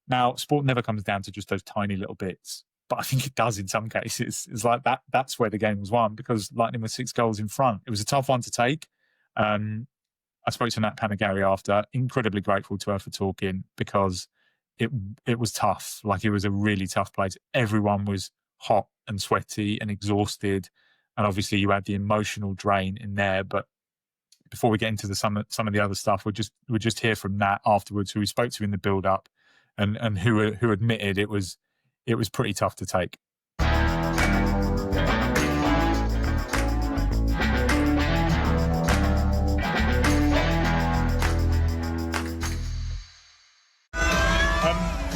Now, sport never comes down to just those tiny little bits, but I think it does in some cases. It's like that. That's where the game was won, because Lightning were 6 goals in front. It was a tough one to take. I spoke to Nat Panagarry after, incredibly grateful to her for talking, because it was tough. Like, it was a really tough place. Everyone was hot and sweaty and exhausted, and obviously you had the emotional drain in there. But before we get into some of the other stuff, we'll just hear from Nat afterwards, who we spoke to in the build-up, and who admitted it was pretty tough to take.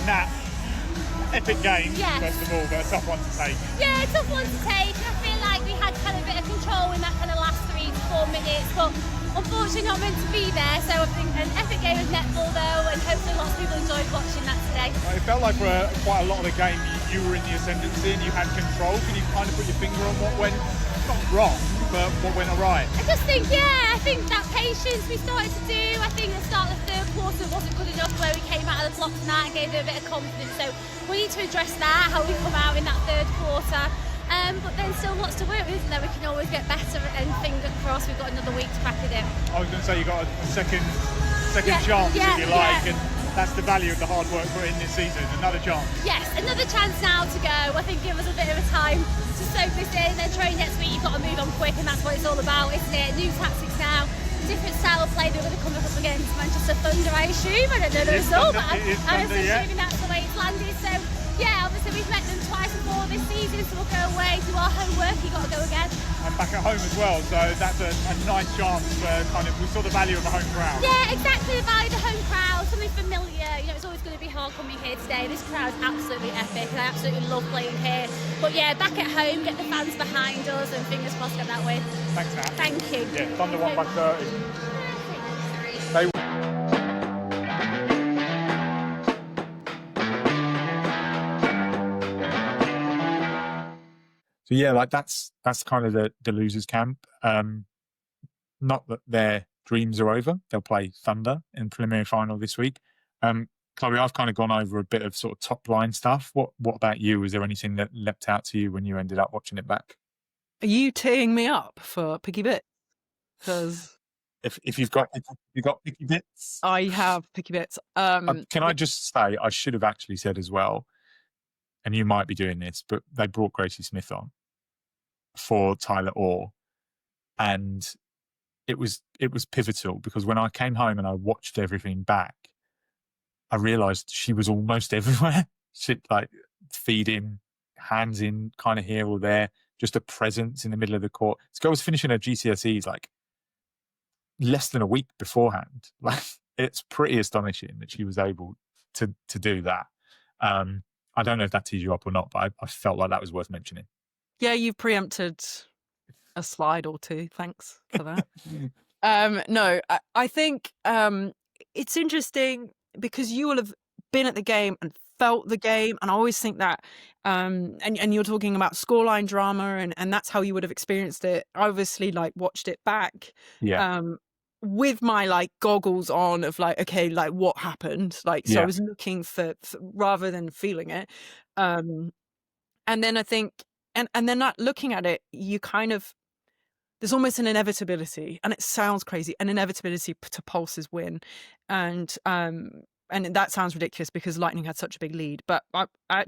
Nat, epic game, first of all, but a tough one to take. Yeah, a tough one to take. I feel like we had kind of a bit of control in that kind of last 3 to 4 minutes, but unfortunately not meant to be there. So I think an epic game of netball though, and hopefully lots of people enjoyed watching that today. It felt like for quite a lot of the game you were in the ascendancy and you had control. Can you kind of put your finger on what went, not wrong, but what went alright? I just think, I think that patience we started to do, I think the start of the third quarter wasn't good enough, where we came out of the blocks and that and gave them a bit of confidence. So we need to address that, how we come out in that third quarter. But then still lots to work with, isn't there? We can always get better, and fingers crossed we've got another week to crack it in. I was going to say, you got a second chance, if you like, and that's the value of the hard work put in this season. Another chance. Yes, another chance now to go. I think give us a bit of a time to soak this in. Then train next week, you've got to move on quick, and that's what it's all about, isn't it? New tactics now, different style of play. They're going to come up against Manchester Thunder, I assume. I don't know the result, but I'm assuming that's the way it's landed. So obviously we've met them twice before this season, so we'll go away, do our homework. You've got to go again. And back at home as well, so that's a nice chance for we saw the value of the home crowd. Yeah, exactly, the value of the home crowd, something familiar. It's always going to be hard coming here today. This crowd's absolutely epic, and I absolutely love playing here. But back at home, get the fans behind us, and fingers crossed get that win. Thanks, Nat. Thank you. Yeah, Thunder won by 30. So that's kind of the losers camp. Not that their dreams are over. They'll play Thunder in preliminary final this week. Chloe, I've kind of gone over a bit of sort of top line stuff. What about you? Was there anything that leapt out to you when you ended up watching it back? Are you teeing me up for picky bits? Because if you've got picky bits, I have picky bits. Can I just say, I should have actually said as well, and you might be doing this, but they brought Gracie Smith on for Tyler Orr, and it was pivotal, because when I came home and I watched everything back, I realised she was almost everywhere. She feeding, hands in, kind of here or there, just a presence in the middle of the court. This girl was finishing her GCSEs less than a week beforehand. It's pretty astonishing that she was able to do that. I don't know if that tees you up or not, but I felt like that was worth mentioning. Yeah, you've preempted a slide or two. Thanks for that. No, I think it's interesting because you will have been at the game and felt the game, and I always think that and you're talking about scoreline drama, and that's how you would have experienced it. I obviously watched it back with my goggles on of okay, what happened, so I was looking for rather than feeling it, and then I think and then looking at it, you kind of, there's almost an inevitability, and it sounds crazy, an inevitability to Pulse's win. And and that sounds ridiculous because Lightning had such a big lead, but I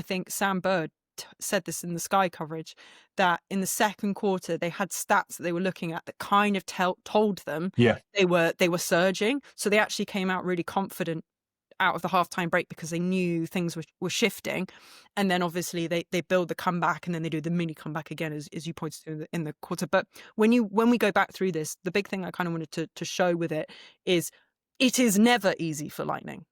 think Sam Bird said this in the Sky coverage, that in the second quarter they had stats that they were looking at that kind of told them they were surging. So they actually came out really confident out of the halftime break because they knew things were shifting. And then obviously they build the comeback, and then they do the mini comeback again, as you pointed to in the quarter. But when we go back through this, the big thing I kind of wanted to show with it is never easy for Lightning.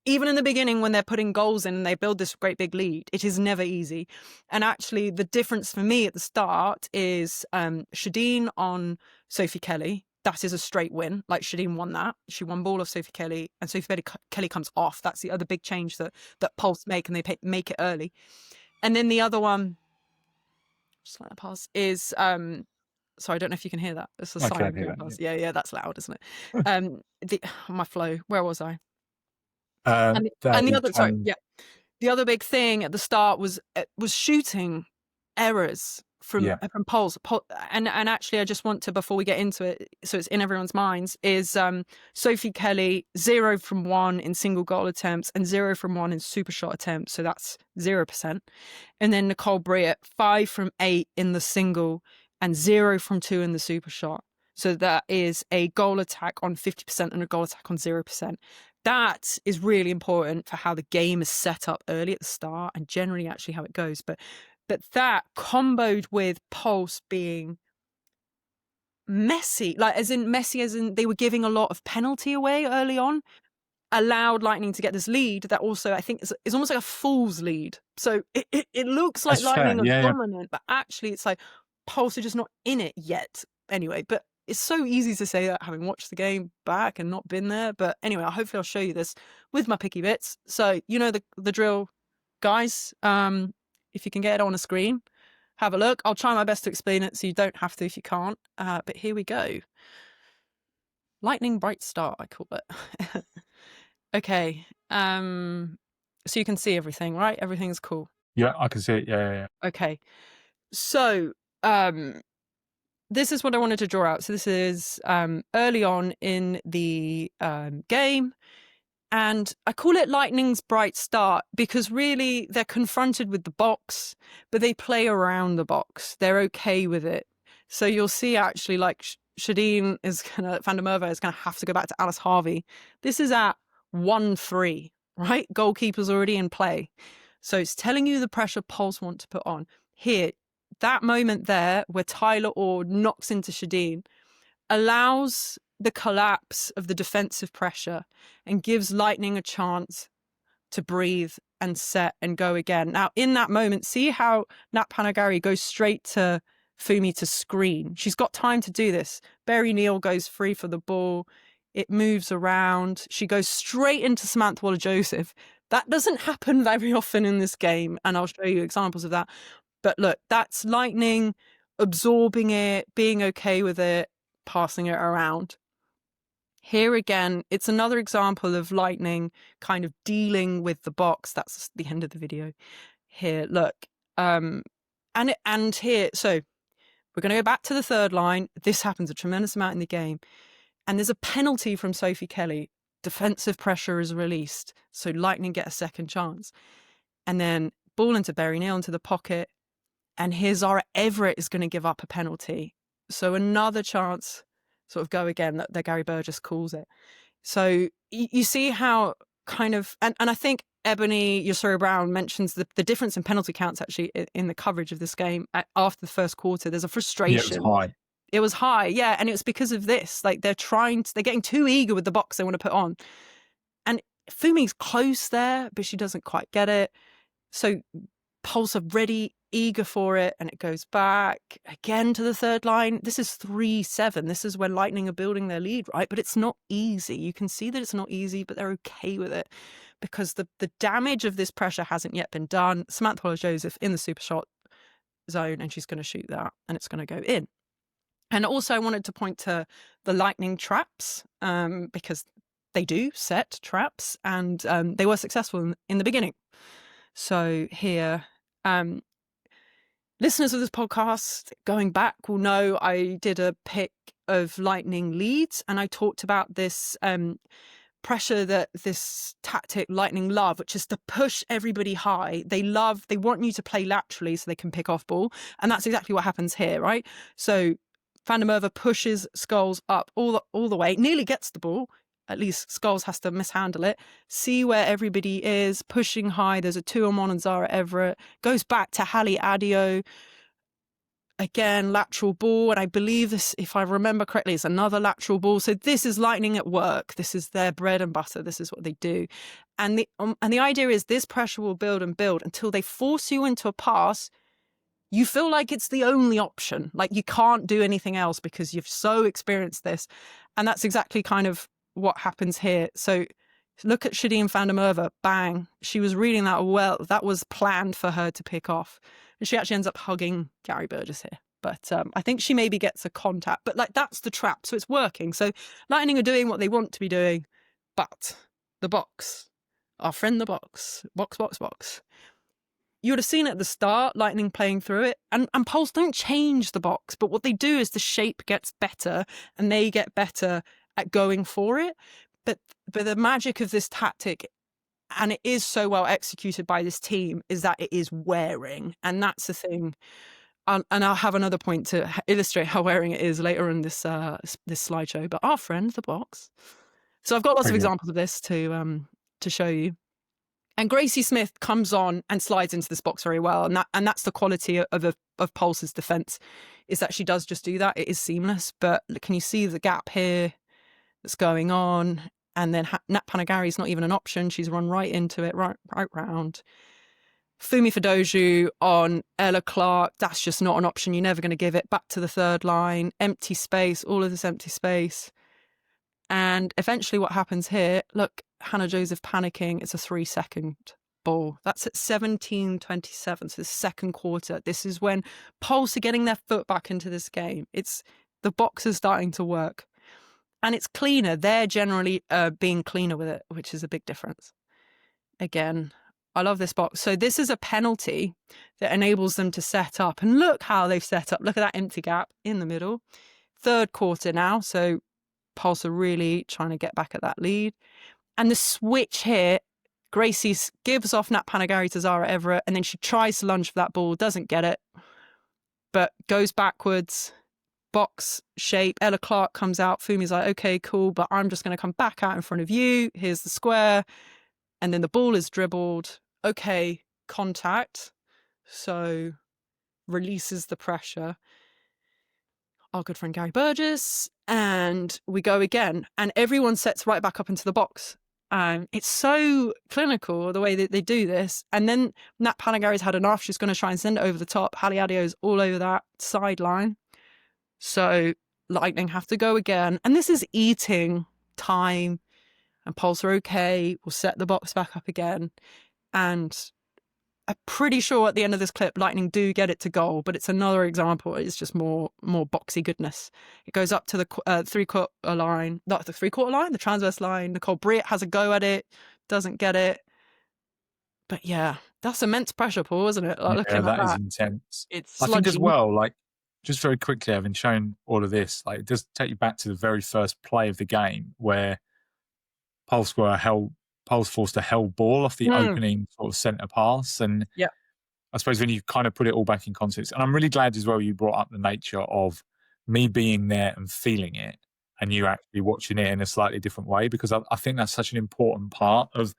Even in the beginning, when they're putting goals in and they build this great big lead, it is never easy. And actually, the difference for me at the start is Shadeen on Sophie Kelly. That is a straight win. Like, Shadeen won that. She won ball off Sophie Kelly, and Sophie Kelly comes off. That's the other big change that Pulse make, and they make it early. And then the other one, just let that pass, is sorry, I don't know if you can hear that. It's a siren. Yeah, that's loud, isn't it? My flow. Where was I? And the other, the other big thing at the start was shooting errors from Pulse. And actually, I just want to, before we get into it, so it's in everyone's minds, is Sophie Kelly 0 from 1 in single goal attempts and 0 from 1 in super shot attempts, so that's 0%. And then Nicole Briett 5 from 8 in the single and 0 from 2 in the super shot. So that is a goal attack on 50% and a goal attack on 0%. That is really important for how the game is set up early at the start, and generally actually how it goes. But that comboed with Pulse being messy, as in they were giving a lot of penalty away early on, allowed Lightning to get this lead that also I think is almost like a fool's lead. So it looks like Lightning are dominant, but actually it's like Pulse are just not in it yet. Anyway, but it's so easy to say that having watched the game back and not been there. But anyway, hopefully I'll show you this with my picky bits. So you know the drill, guys. If you can get it on a screen, have a look. I'll try my best to explain it so you don't have to if you can't. But here we go. Lightning bright start, I call it. Okay. So you can see everything, right? Everything's cool. Yeah, I can see it. Yeah. Okay. So this is what I wanted to draw out. So this is early on in the game. And I call it Lightning's bright start because really they're confronted with the box, but they play around the box. They're okay with it. So you'll see actually like Shadeen Van der Merwe is going to have to go back to Alice Harvey. This is at 1-3, right? Goalkeeper's already in play. So it's telling you the pressure Pulse want to put on. Here, that moment there where Tyler Orr knocks into Shadeen allows the collapse of the defensive pressure and gives Lightning a chance to breathe and set and go again. Now, in that moment, see how Nat Panagarry goes straight to Fumi to screen. She's got time to do this. Berry Neal goes free for the ball. It moves around. She goes straight into Samantha Waller-Joseph. That doesn't happen very often in this game, and I'll show you examples of that. But look, that's Lightning absorbing it, being okay with it, passing it around. Here again, it's another example of Lightning kind of dealing with the box. That's the end of the video. Here, look. And here, so we're going to go back to the third line. This happens a tremendous amount in the game. And there's a penalty from Sophie Kelly. Defensive pressure is released. So Lightning get a second chance. And then ball into Berry Neal into the pocket. And here Zara Everitt is going to give up a penalty. So another chance sort of go again that Gary Burgess calls it. So you see how kind of, and I think Ebony Yosura Brown mentions the difference in penalty counts actually in the coverage of this game after the first quarter. There's a frustration. Yeah, it was high. It was high, yeah, and it was because of this. Like they're getting too eager with the box they want to put on. And Fumi's close there, but she doesn't quite get it. So Pulse are ready, eager for it, and it goes back again to the third line. This is 3-7. This is when Lightning are building their lead, right? But it's not easy. You can see that it's not easy, but they're okay with it because the damage of this pressure hasn't yet been done. Samantha Waller-Joseph in the super shot zone, and she's going to shoot that, and it's going to go in. And also I wanted to point to the Lightning traps because they do set traps, and they were successful in the beginning. So here, listeners of this podcast going back will know I did a pick of Lightning leads, and I talked about this pressure that this tactic Lightning love, which is to push everybody high. They want you to play laterally so they can pick off ball. And that's exactly what happens here, right? So Van der Merwe pushes Scholes up all the way, nearly gets the ball. At least Scholes has to mishandle it. See where everybody is, pushing high. There's a 2-on-1 on Zara Everitt. Goes back to Hallie Adio. Again, lateral ball. And I believe this, if I remember correctly, it's another lateral ball. So this is Lightning at work. This is their bread and butter. This is what they do. And the idea is this pressure will build and build until they force you into a pass. You feel like it's the only option. Like you can't do anything else because you've so experienced this. And that's exactly kind of what happens here. So look at Shadeen Van der Merwe. Bang. She was reading that well. That was planned for her to pick off. And she actually ends up hugging Gary Burgess here. But I think she maybe gets a contact. But like that's the trap. So it's working. So Lightning are doing what they want to be doing. But the box, our friend the box, box. You would have seen at the start, Lightning playing through it. And Pulse don't change the box. But what they do is the shape gets better and they get better at going for it. But the magic of this tactic, and it is so well executed by this team, is that it is wearing. And that's the thing. And I'll have another point to illustrate how wearing it is later in this slideshow. But our friend, the box. So I've got lots of examples of this to show you. And Gracie Smith comes on and slides into this box very well. And that's the quality of Pulse's defense, is that she does just do that. It is seamless. But can you see the gap here that's going on? And then Nat Panagarry is not even an option. She's run right into it, right round. Fumi Fadoju on Ella Clark. That's just not an option. You're never going to give it. Back to the third line. Empty space. All of this empty space. And eventually what happens here, look, Hannah Joseph panicking. It's a 3-second ball. That's at 17:27. So the second quarter. This is when Pulse are getting their foot back into this game. It's the box is starting to work. And it's cleaner. They're generally being cleaner with it, which is a big difference. Again, I love this box. So this is a penalty that enables them to set up. And look how they've set up. Look at that empty gap in the middle. Third quarter now. So Pulse are really trying to get back at that lead. And the switch here, Gracie gives off Nat Panagarry to Zara Everitt. And then she tries to lunge for that ball. Doesn't get it. But goes backwards. Box shape. Ella Clark comes out. Fumi's like, okay, cool, but I'm just going to come back out in front of you. Here's the square. And then the ball is dribbled. Okay, contact. So releases the pressure. Our good friend Gary Burgess. And we go again. And everyone sets right back up into the box. It's so clinical, the way that they do this. And then Nat Panagarry's had enough. She's going to try and send it over the top. Hallie Adio's all over that sideline. So Lightning have to go again. And this is eating time. And Pulse are okay. We'll set the box back up again. And I'm pretty sure at the end of this clip, Lightning do get it to goal. But it's another example. It's just more boxy goodness. It goes up to the three-quarter line. Not the three-quarter line, the transverse line. Nicole Britt has a go at it. Doesn't get it. But yeah, that's immense pressure, Paul, isn't it? Like, yeah, that is intense. It's I think as well, like, just very quickly, having shown all of this, like it does take you back to the very first play of the game where Pulse forced a held ball off the opening sort of centre pass. And yeah, I suppose when you kind of put it all back in context, and I'm really glad as well you brought up the nature of me being there and feeling it and you actually watching it in a slightly different way, because I think that's such an important part of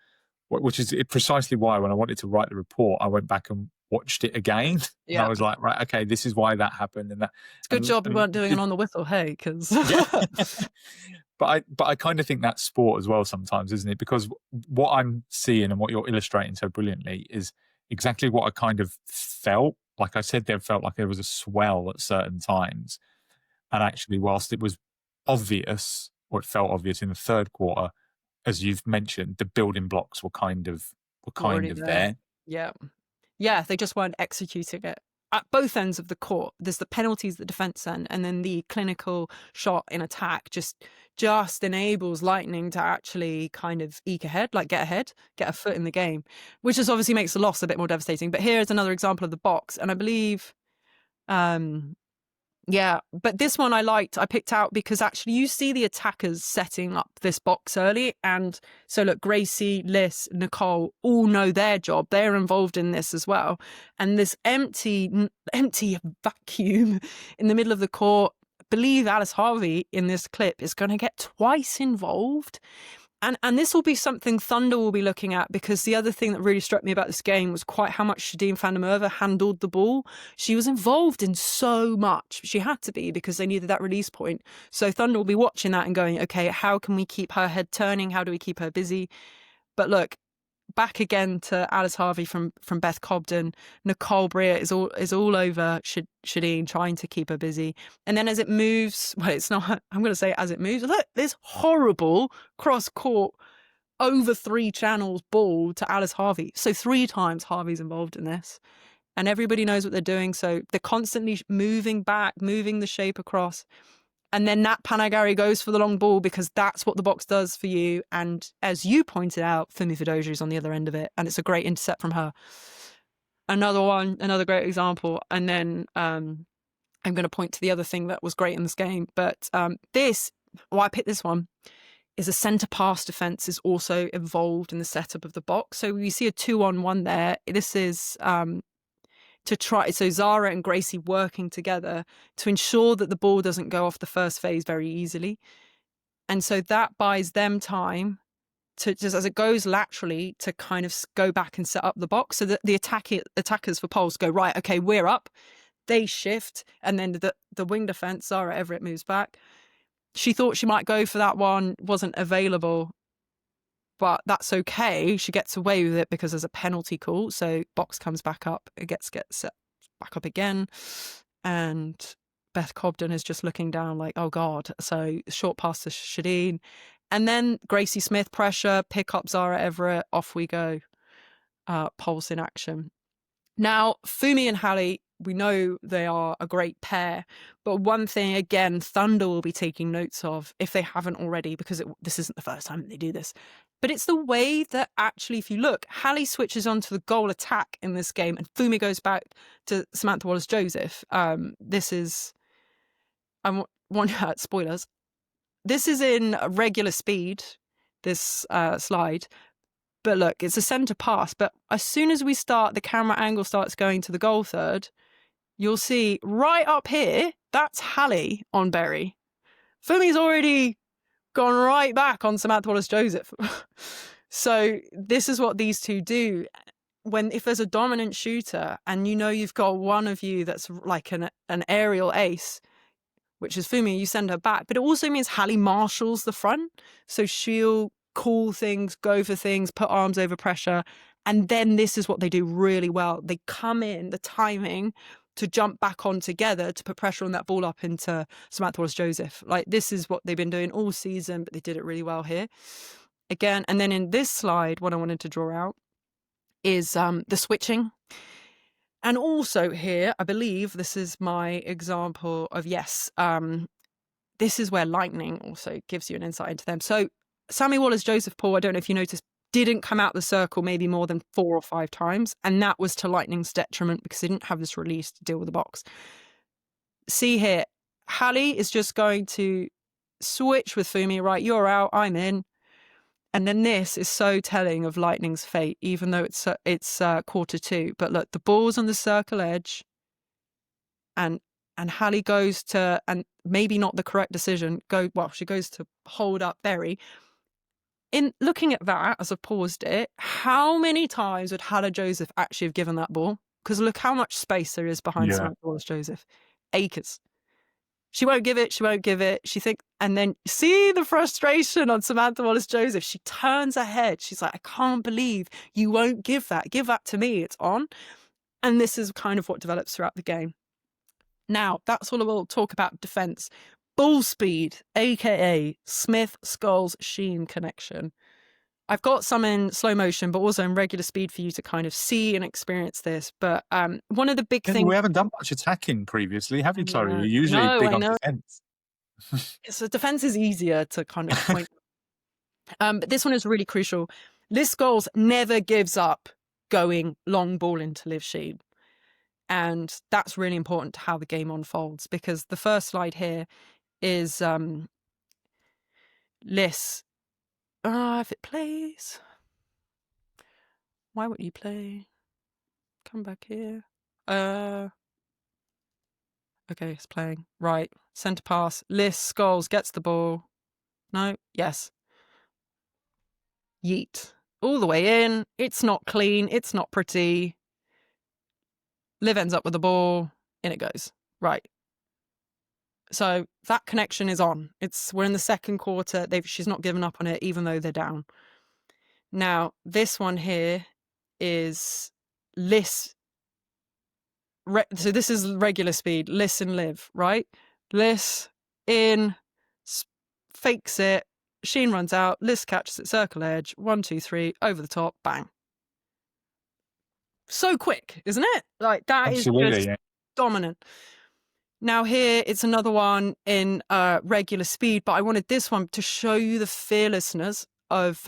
which is precisely why when I wanted to write the report, I went back and watched it again. Yeah. And I was like, right, okay, this is why that happened. And that it's a good job we weren't doing it on the whistle, hey, because yeah. But I kind of think that's sport as well sometimes, isn't it? Because what I'm seeing and what you're illustrating so brilliantly is exactly what I kind of felt. Like I said, there felt like there was a swell at certain times. And actually, whilst it was obvious, or it felt obvious in the third quarter, as you've mentioned, the building blocks were kind of there. Yeah. Yeah, they just weren't executing it. At both ends of the court, there's the penalties, the defense end, and then the clinical shot in attack just enables Lightning to actually kind of eke ahead, like get a foot in the game, which just obviously makes the loss a bit more devastating. But here's another example of the box. And I believe Yeah, but this one I picked out because actually you see the attackers setting up this box early. And so look, Gracie, Liz, Nicole all know their job. They're involved in this as well. And this empty vacuum in the middle of the court, I believe Alice Harvey in this clip is going to get twice involved. And this will be something Thunder will be looking at, because the other thing that really struck me about this game was quite how much Shadeen van der Merwe handled the ball. She was involved in so much. She had to be, because they needed that release point. So Thunder will be watching that and going, okay, how can we keep her head turning? How do we keep her busy? But look, back again to Alice Harvey from Beth Cobden. Nicole Brea is all over Shadeen, trying to keep her busy. And then as it moves, well, it's not, I'm going to say as it moves, look, this horrible cross-court over 3 channels ball to Alice Harvey. So 3 times Harvey's involved in this. And everybody knows what they're doing. So they're constantly moving back, moving the shape across. And then Nat Panagarry goes for the long ball, because that's what the box does for you. And as you pointed out, Fumi Fidoja is on the other end of it. And it's a great intercept from her. Another great example. And then I'm going to point to the other thing that was great in this game. But why I picked this one, is a centre pass defence is also involved in the setup of the box. So you see a 2-on-1 there. This is so Zara and Gracie working together to ensure that the ball doesn't go off the first phase very easily. And so that buys them time to, just as it goes laterally, to kind of go back and set up the box, so that the attackers for Pulse go, right, okay, we're up. They shift, and then the wing defence, Zara Everitt moves back. She thought she might go for that one, wasn't available. But that's okay. She gets away with it because there's a penalty call. So box comes back up. It gets set back up again. And Beth Cobden is just looking down like, oh, God. So short pass to Shadeen. And then Gracie Smith pressure, pick up Zara Everitt. Off we go. Pulse in action. Now, Fumi and Hallie, we know they are a great pair. But one thing, again, Thunder will be taking notes of, if they haven't already, because this isn't the first time they do this. But it's the way that actually, if you look, Hallie switches onto the goal attack in this game, and Fumi goes back to Samantha Wallace-Joseph. This is, spoilers. This is in regular speed, this slide. But look, it's a centre pass. But as soon as we start, the camera angle starts going to the goal third, you'll see right up here, that's Hallie on Berry. Fumi's already gone right back on Samantha Wallace-Joseph. So this is what these two do. If there's a dominant shooter and you know you've got one of you that's like an aerial ace, which is Fumi, you send her back. But it also means Hallie marshals the front. So she'll call things, go for things, put arms over pressure. And then this is what they do really well. They come in, the timing, to jump back on together to put pressure on that ball up into Samantha Wallace-Joseph. Like, this is what they've been doing all season, but they did it really well here. Again, and then in this slide, what I wanted to draw out is the switching. And also here, I believe this is my example of, this is where Lightning also gives you an insight into them. So Sammy Wallace-Joseph, Paul, I don't know if you noticed, didn't come out the circle maybe more than 4 or 5 times. And that was to Lightning's detriment, because they didn't have this release to deal with the box. See here, Hallie is just going to switch with Fumi, right, you're out, I'm in. And then this is so telling of Lightning's fate, even though it's quarter 2. But look, the ball's on the circle edge, and Hallie goes to, and maybe not the correct decision, she goes to hold up Berry. In looking at that, as I've paused it, how many times would Hannah Joseph actually have given that ball? Because look how much space there is behind Samantha Wallace-Joseph. Acres. She won't give it. And then see the frustration on Samantha Wallace-Joseph. She turns her head. She's like, I can't believe you won't give that. Give that to me. It's on. And this is kind of what develops throughout the game. Now, that's all we'll talk about defense. Ball speed, aka Smith, Scholes, Tchine connection. I've got some in slow motion, but also in regular speed for you to kind of see and experience this. But one of the big things... We haven't done much attacking previously, have you, Chloe? You're usually big on defence. So defence is easier to kind of point. But this one is really crucial. Liz Scholes never gives up going long ball into Liv Tchine. And that's really important to how the game unfolds, because the first slide here is Liz. If it plays. Why won't you play? Come back here. Okay, it's playing. Right. Centre pass. Liz Scholes gets the ball. No? Yes. Yeet. All the way in. It's not clean. It's not pretty. Liv ends up with the ball. In it goes. Right. So that connection is on. We're in the second quarter. She's not given up on it, even though they're down. Now, this one here is Liz. So this is regular speed. Liz and Liv, right? Liz in, fakes it. Tchine runs out. Liz catches it, circle edge. 1, 2, 3, over the top, bang. So quick, isn't it? Like, that Absolutely, is just dominant. Now here, it's another one in regular speed, but I wanted this one to show you the fearlessness of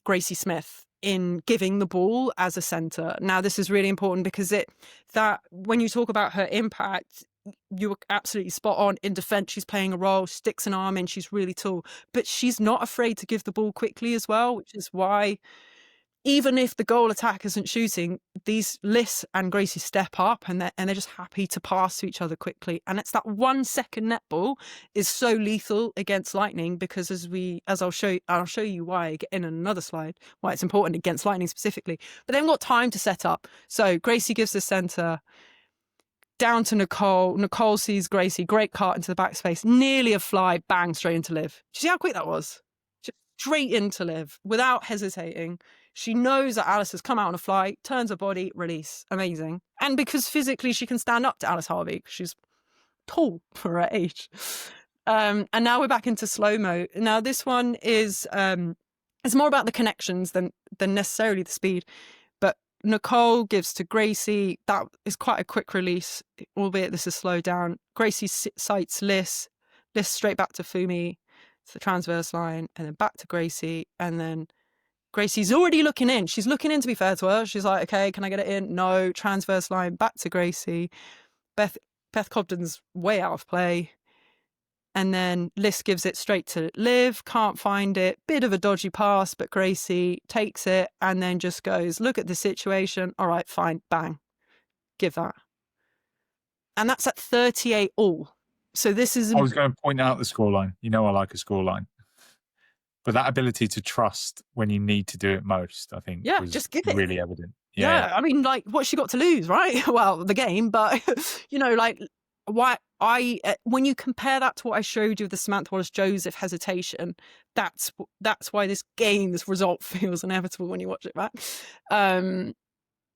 Gracie Smith in giving the ball as a centre. Now, this is really important because that when you talk about her impact, you were absolutely spot on. In defence, she's playing a role, sticks an arm in, she's really tall, but she's not afraid to give the ball quickly as well, which is why even if the goal attack isn't shooting, these Liz and Gracie step up and they're just happy to pass to each other quickly. And it's that 1 second netball is so lethal against Lightning, because as I'll show you why in another slide, why it's important against Lightning specifically. But they haven't got time to set up. So Gracie gives the centre down to Nicole. Nicole sees Gracie, great cart into the backspace, nearly a fly, bang, straight into Liv. Do you see how quick that was? Just straight into Liv without hesitating. She knows that Alice has come out on a fly, turns her body, release. Amazing. And because physically she can stand up to Alice Harvey, because she's tall for her age. And now we're back into slow-mo. Now this one is it's more about the connections than necessarily the speed. But Nicole gives to Gracie. That is quite a quick release, albeit this is slowed down. Gracie sights Liz. Liz straight back to Fumi. It's the transverse line. And then back to Gracie. And then Gracie's already looking in. She's looking in, to be fair to her. She's like, okay, can I get it in? No. Transverse line, back to Gracie. Beth Cobden's way out of play. And then Liz gives it straight to Liv. Can't find it. Bit of a dodgy pass, but Gracie takes it and then just goes, look at the situation. All right, fine. Bang. Give that. And that's at 38 all. So this is... I was going to point out the scoreline. You know I like a scoreline. But that ability to trust when you need to do it most, I think, was just give it. Really evident. Yeah, I mean, like, what's she got to lose, right? Well, the game, but, you know, like, when you compare that to what I showed you with the Samantha Wallace-Joseph hesitation, that's why this result feels inevitable when you watch it back.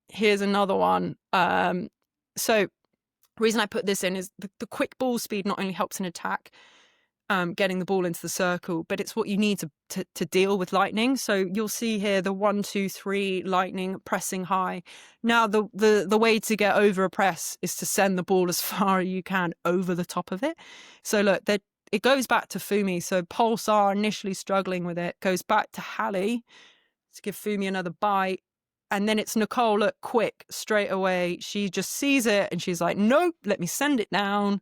Here's another one. So the reason I put this in is the quick ball speed not only helps in attack, getting the ball into the circle, but it's what you need to deal with Lightning. So you'll see here the 1, 2, 3 Lightning pressing high. Now the way to get over a press is to send the ball as far as you can over the top of it. So look, it goes back to Fumi. So Pulsar initially struggling with it, goes back to Hallie to give Fumi another bite. And then it's Nicole, look, quick, straight away. She just sees it and she's like, nope, let me send it down.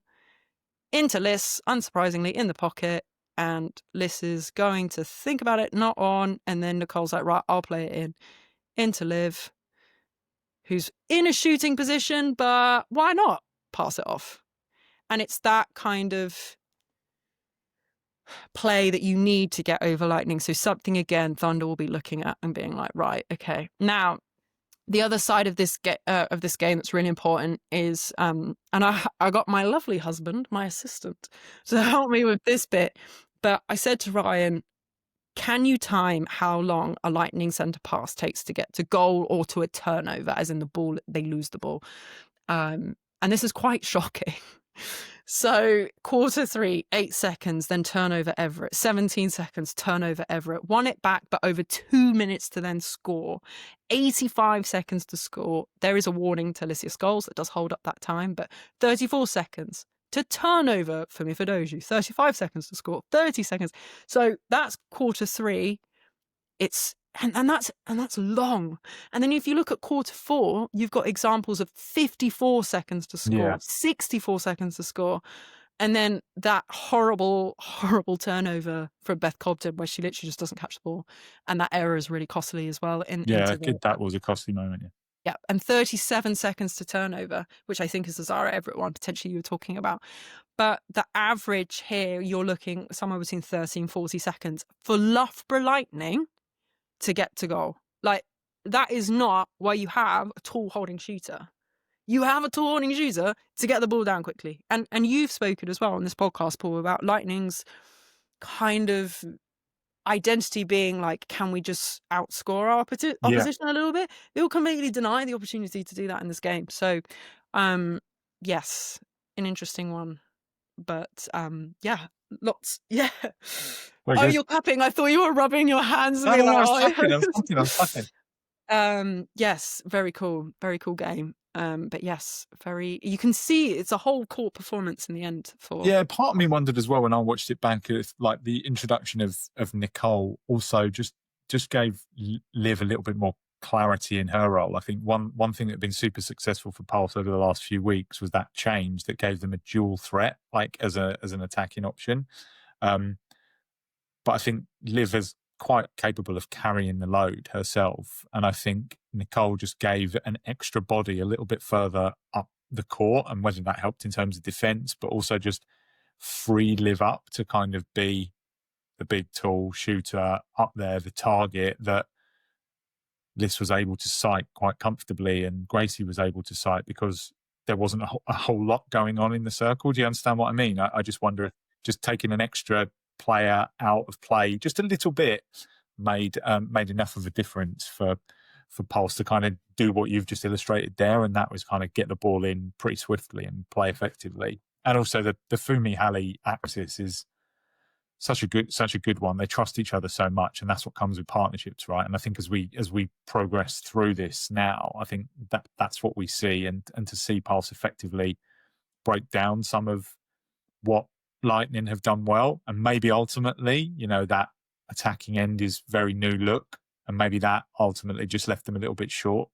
Into Liz, unsurprisingly, in the pocket, and Liz is going to think about it, not on, and then Nicole's like, right, I'll play it in. Into Liv, who's in a shooting position, but why not pass it off? And it's that kind of play that you need to get over Lightning. So something, again, Thunder will be looking at and being like, right, okay. Now, the other side of this game that's really important is, and I got my lovely husband, my assistant, to help me with this bit. But I said to Ryan, can you time how long a Lightning centre pass takes to get to goal or to a turnover, as in the ball, they lose the ball? And this is quite shocking. So quarter 3, 8 seconds, then turnover Everitt. 17 seconds, turnover Everitt. Won it back, but over 2 minutes to then score. 85 seconds to score. There is a warning to Alicia Scholes that does hold up that time, but 34 seconds to turnover for Mifadoju. 35 seconds to score. 30 seconds. So that's quarter 3. It's And that's long. And then if you look at quarter 4, you've got examples of 54 seconds to score, 64 seconds to score. And then that horrible, horrible turnover from Beth Cobden where she literally just doesn't catch the ball. And that error is really costly as well. That was a costly moment, Yeah, and 37 seconds to turnover, which I think is the Zara Everitt one, potentially you were talking about. But the average here, you're looking somewhere between 13, 40 seconds for Loughborough Lightning to get to goal. Like, that is not where you have a tall holding shooter. You have a tall holding shooter to get the ball down quickly. And you've spoken as well on this podcast, Paul, about Lightning's kind of identity being like, can we just outscore our opposition a little bit? They will completely deny the opportunity to do that in this game. So, yes, an interesting one. But, lots. Yeah. Well, you're clapping. I thought you were rubbing your hands. No, I was clapping. Yes, very cool. Very cool game. But yes, you can see it's a whole court performance in the end. Part of me wondered as well when I watched it back, if like the introduction of Nicole also just gave Liv a little bit more clarity in her role. I think one thing that had been super successful for Pulse over the last few weeks was that change that gave them a dual threat, like as an attacking option. But I think Liv is quite capable of carrying the load herself. And I think Nicole just gave an extra body a little bit further up the court, and whether that helped in terms of defence, but also just freed Liv up to kind of be the big, tall shooter up there, the target that Liz was able to sight quite comfortably and Gracie was able to sight because there wasn't a whole lot going on in the circle. Do you understand what I mean? I just wonder if just taking an extra player out of play just a little bit made enough of a difference for Pulse to kind of do what you've just illustrated there, and that was kind of get the ball in pretty swiftly and play effectively. And also the Fumi Halley axis is such a good one. They trust each other so much, and that's what comes with partnerships, right? And I think as we progress through this now, I think that's what we see, and to see Pulse effectively break down some of what Lightning have done well, and maybe ultimately, that attacking end is very new look, and maybe that ultimately just left them a little bit short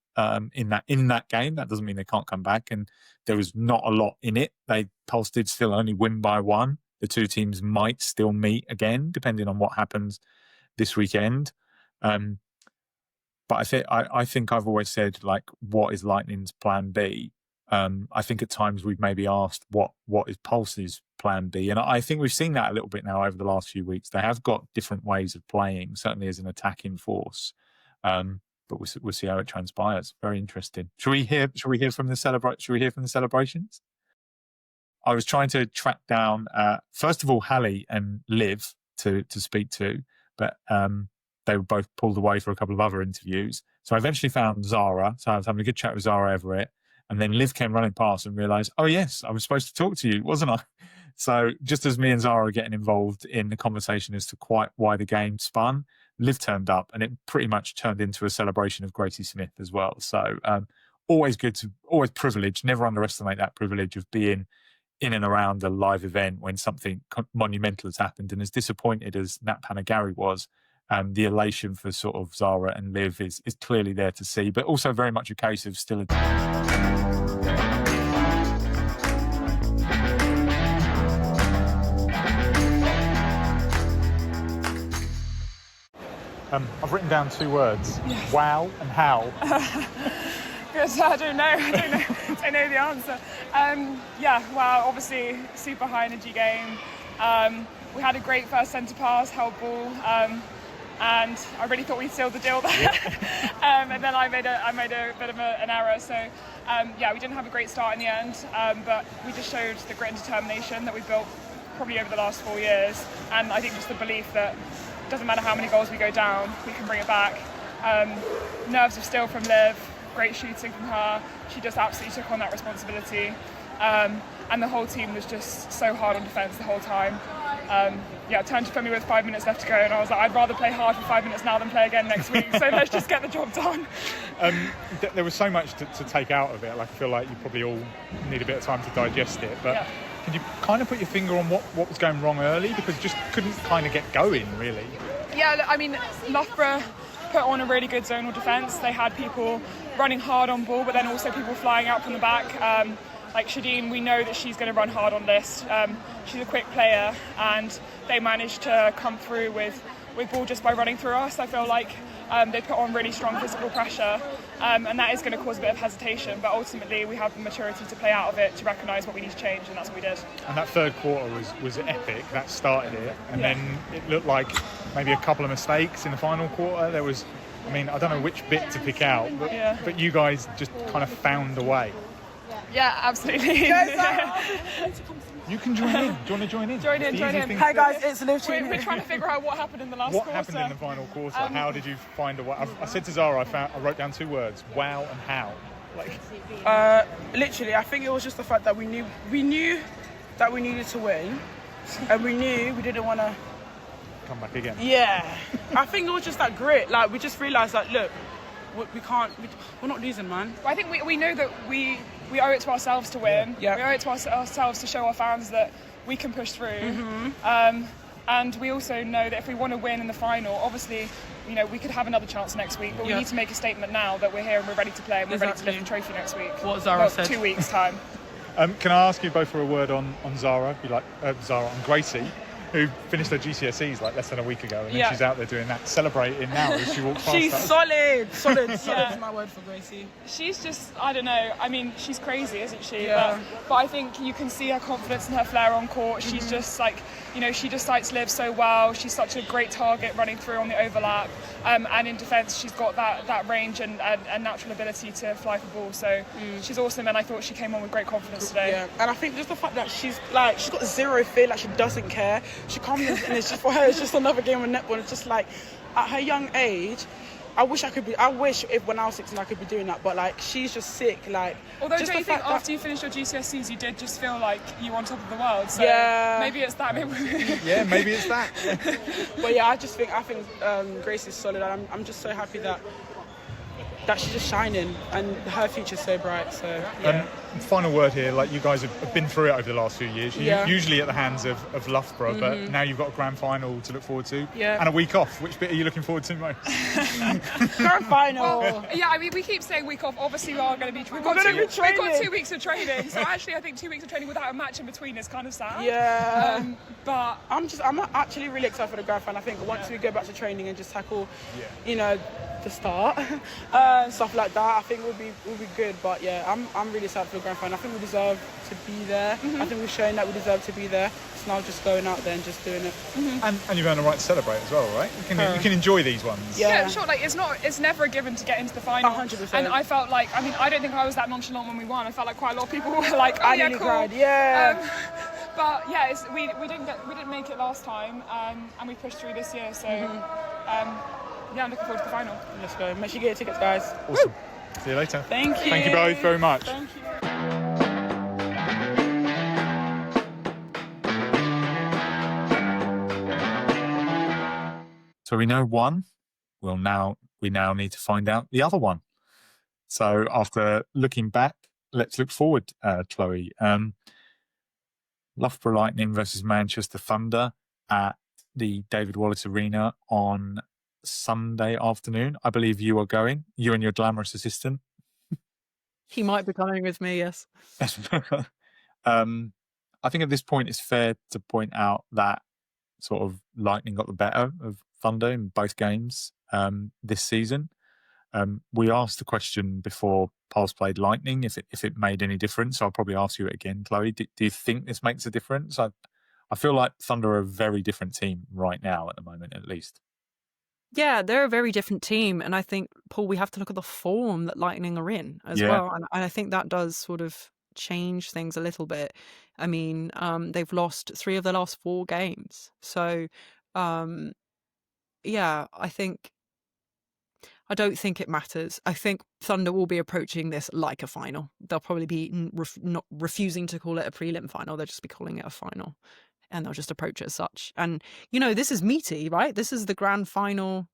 in that game. That doesn't mean they can't come back, and there was not a lot in it. Pulse did still only win by 1. The two teams might still meet again, depending on what happens this weekend. But I think I've always said, like, what is Lightning's plan B? I think at times we've maybe asked what is Pulse's plan B, and I think we've seen that a little bit now over the last few weeks. They have got different ways of playing, certainly as an attacking force, but we'll see how it transpires. Very interesting. Shall we hear from the celebrations? I was trying to track down first of all Hallie and Liv to speak to, but they were both pulled away for a couple of other interviews. So I eventually found Zara. So I was having a good chat with Zara Everitt. And then Liv came running past and realised, oh yes, I was supposed to talk to you, wasn't I? So just as me and Zara are getting involved in the conversation as to quite why the game spun, Liv turned up, and it pretty much turned into a celebration of Gracie Smith as well. So always privileged. Never underestimate that privilege of being in and around a live event when something monumental has happened. And as disappointed as Nat Panagarry was, the elation for sort of Zara and Liv is clearly there to see, but also very much a case of still I've written down 2 words, wow and how. Because I don't know the answer. Wow, obviously super high energy game. We had a great first centre pass, held ball, and I really thought we sealed the deal there. And then I made a bit of an error. So we didn't have a great start in the end, but we just showed the grit and determination that we've built probably over the last 4 years. And I think just the belief that it doesn't matter how many goals we go down, we can bring it back. Nerves of steel from Liv, great shooting from her. She just absolutely took on that responsibility. And the whole team was just so hard on defence the whole time. I turned to Fumi with 5 minutes left to go, and I was like, I'd rather play hard for 5 minutes now than play again next week, so let's just get the job done. There was so much to take out of it. Like, I feel like you probably all need a bit of time to digest it, but could you kind of put your finger on what was going wrong early? Because it just couldn't kind of get going, really. Yeah, I mean, Loughborough put on a really good zonal defence. They had people running hard on ball, but then also people flying out from the back. Like Shadeen, we know that she's going to run hard on list. She's a quick player, and they managed to come through with ball just by running through us. I feel like they put on really strong physical pressure, and that is going to cause a bit of hesitation, but ultimately we have the maturity to play out of it, to recognise what we need to change, and that's what we did. And that third quarter was epic. That started it, and then it looked like maybe a couple of mistakes in the final quarter. There was, I mean, I don't know which bit to pick out, but you guys just kind of found a way. Yeah, absolutely. You can join in. Do you want to join in? Join in. Hi guys, it's Liv. We're trying to figure out what happened in the last quarter. What happened in the final quarter? How did you find a way? I said to Zara, I wrote down 2 words: wow and how. Literally, I think it was just the fact that we knew that we needed to win, and we knew we didn't want to come back again. Yeah, I think it was just that grit. Like, we just realised that, look, we're not losing, man. Well, I think we know that we owe it to ourselves to win. Yeah. We owe it to ourselves to show our fans that we can push through. And we also know that if we want to win in the final, obviously, we could have another chance next week, but we need to make a statement now that we're here and we're ready to play and we're ready to lift the trophy next week. What Zara said. 2 weeks' time. Can I ask you both for a word on Zara? Zara, on Gracie, who finished her GCSEs like less than a week ago, and then she's out there doing that, celebrating now as she walks past She's us. solid is my word for Gracie. She's just, I don't know, I mean, she's crazy, isn't she? Yeah. But I think you can see her confidence and her flair on court. She's just like, she just sights Liv so well. She's such a great target running through on the overlap. And in defence, she's got that range and natural ability to fly for ball. So she's awesome, and I thought she came on with great confidence today. Yeah, and I think just the fact that she's got zero fear, like she doesn't care. She comes in and it's just, for her, it's just another game of netball. It's just like, at her young age, I wish if when I was 16 I could be doing that, but like, she's just sick. Like, although don't you think after you finished your GCSEs you did just feel like you were on top of the world? So maybe it's that. Maybe it's that. But yeah, I think Grace is solid, and I'm just so happy that she's just shining and her future's so bright. So yeah. Final word here, like, you guys have been through it over the last few years, usually at the hands of Loughborough, but now you've got a grand final to look forward to, and a week off. Which bit are you looking forward to most? Grand final. Well, I mean, we keep saying week off. Obviously, we are going to be. We've got 2 weeks of training. So actually, I think 2 weeks of training without a match in between is kind of sad. Yeah. But I'm actually really excited for the grand final. I think once we go back to training and just tackle, the start, stuff like that, I think will be good. But yeah, I'm really excited for the grand final. I think we deserve to be there. I think we've shown that we deserve to be there. It's now just going out there and just doing it. And you've earned the right to celebrate as well, right? You can enjoy these ones. Yeah, sure. Like, it's never a given to get into the final. 100%. And I felt like, I don't think I was that nonchalant when we won. I felt like quite a lot of people were like, oh, I yeah, nearly cool. cried. Yeah. But yeah, we didn't make it last time, and we pushed through this year. So I'm looking forward to the final. Let's go. Make sure you get your tickets, guys. Awesome. See you later. Thank you. Thank you both very much. Thank you. So we know one. We now need to find out the other one. So after looking back, let's look forward, Chloe. Loughborough Lightning versus Manchester Thunder at the David Wallace Arena on Sunday afternoon. I believe you are going. You and your glamorous assistant. He might be coming with me, yes. I think at this point it's fair to point out that sort of Lightning got the better of Thunder in both games this season. We asked the question before Pulse played Lightning if it made any difference. So I'll probably ask you it again, Chloe. Do you think this makes a difference? I feel like Thunder are a very different team right now at the moment, at least. Yeah, they're a very different team. And I think, Paul, we have to look at the form that Lightning are in as well. And I think that does sort of change things a little bit. I mean, they've lost 3 of their last 4 games. So, I don't think it matters. I think Thunder will be approaching this like a final. They'll probably be not refusing to call it a prelim final. They'll just be calling it a final. And they'll just approach it as such. And, this is meaty, right? This is the grand final.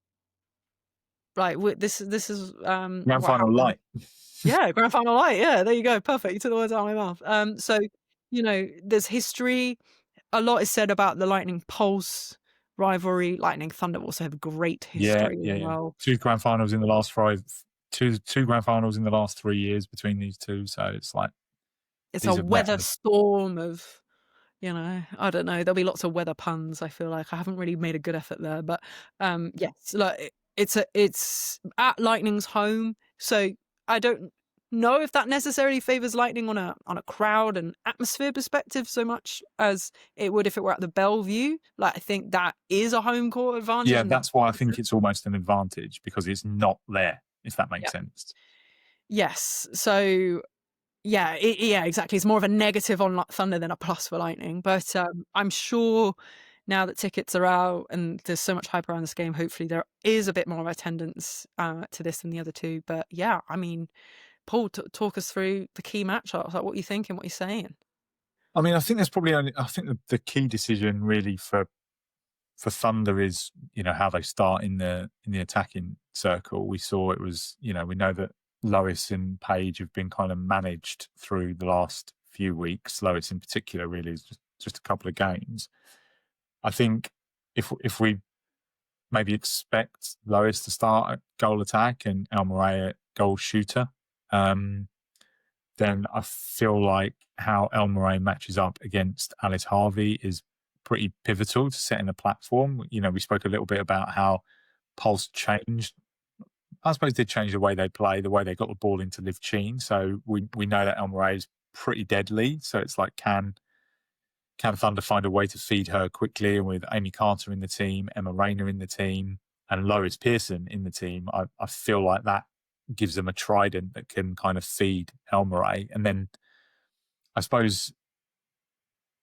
Right. This is... grand final light. Yeah, grand final light. Yeah, there you go. Perfect. You took the words out of my mouth. So, there's history. A lot is said about the Lightning Pulse rivalry. Lightning Thunder also have a great history as well. Two grand finals in the last two grand finals in the last 3 years between these two. So it's like it's a weather storm of, you know, I don't know. There'll be lots of weather puns. I feel like I haven't really made a good effort there, but yes, like it's at Lightning's home, so I don't know if that necessarily favors Lightning on a crowd and atmosphere perspective so much as it would if it were at the Bellevue. Like, I think that is a home court advantage. Yeah, that's why I think it's almost an advantage, because it's not there, if that makes sense. Yes. So yeah, exactly. It's more of a negative on Thunder than a plus for Lightning. But I'm sure now that tickets are out and there's so much hype around this game, hopefully there is a bit more attendance to this than the other two. But yeah, I mean, Paul, talk us through the key matchups. Like, what you thinking, what you're saying? I mean, I think there's probably I think the key decision really for Thunder is, you know, how they start in the attacking circle. We saw it was, you know, we know that Lois and Paige have been kind of managed through the last few weeks. Lois in particular really is just a couple of games. I think if we maybe expect Lois to start at goal attack and Elmeré at goal shooter, then I feel like how Elmeré matches up against Alice Harvey is pretty pivotal to setting a platform. You know, we spoke a little bit about how Pulse changed. I suppose did change the way they play, the way they got the ball into Liv Tchine. So we know that Elmeré is pretty deadly. So it's like, can Thunder find a way to feed her quickly? And with Amy Carter in the team, Emma Rayner in the team, and Lois Pearson in the team, I feel like that gives them a trident that can kind of feed Elmeré. And then I suppose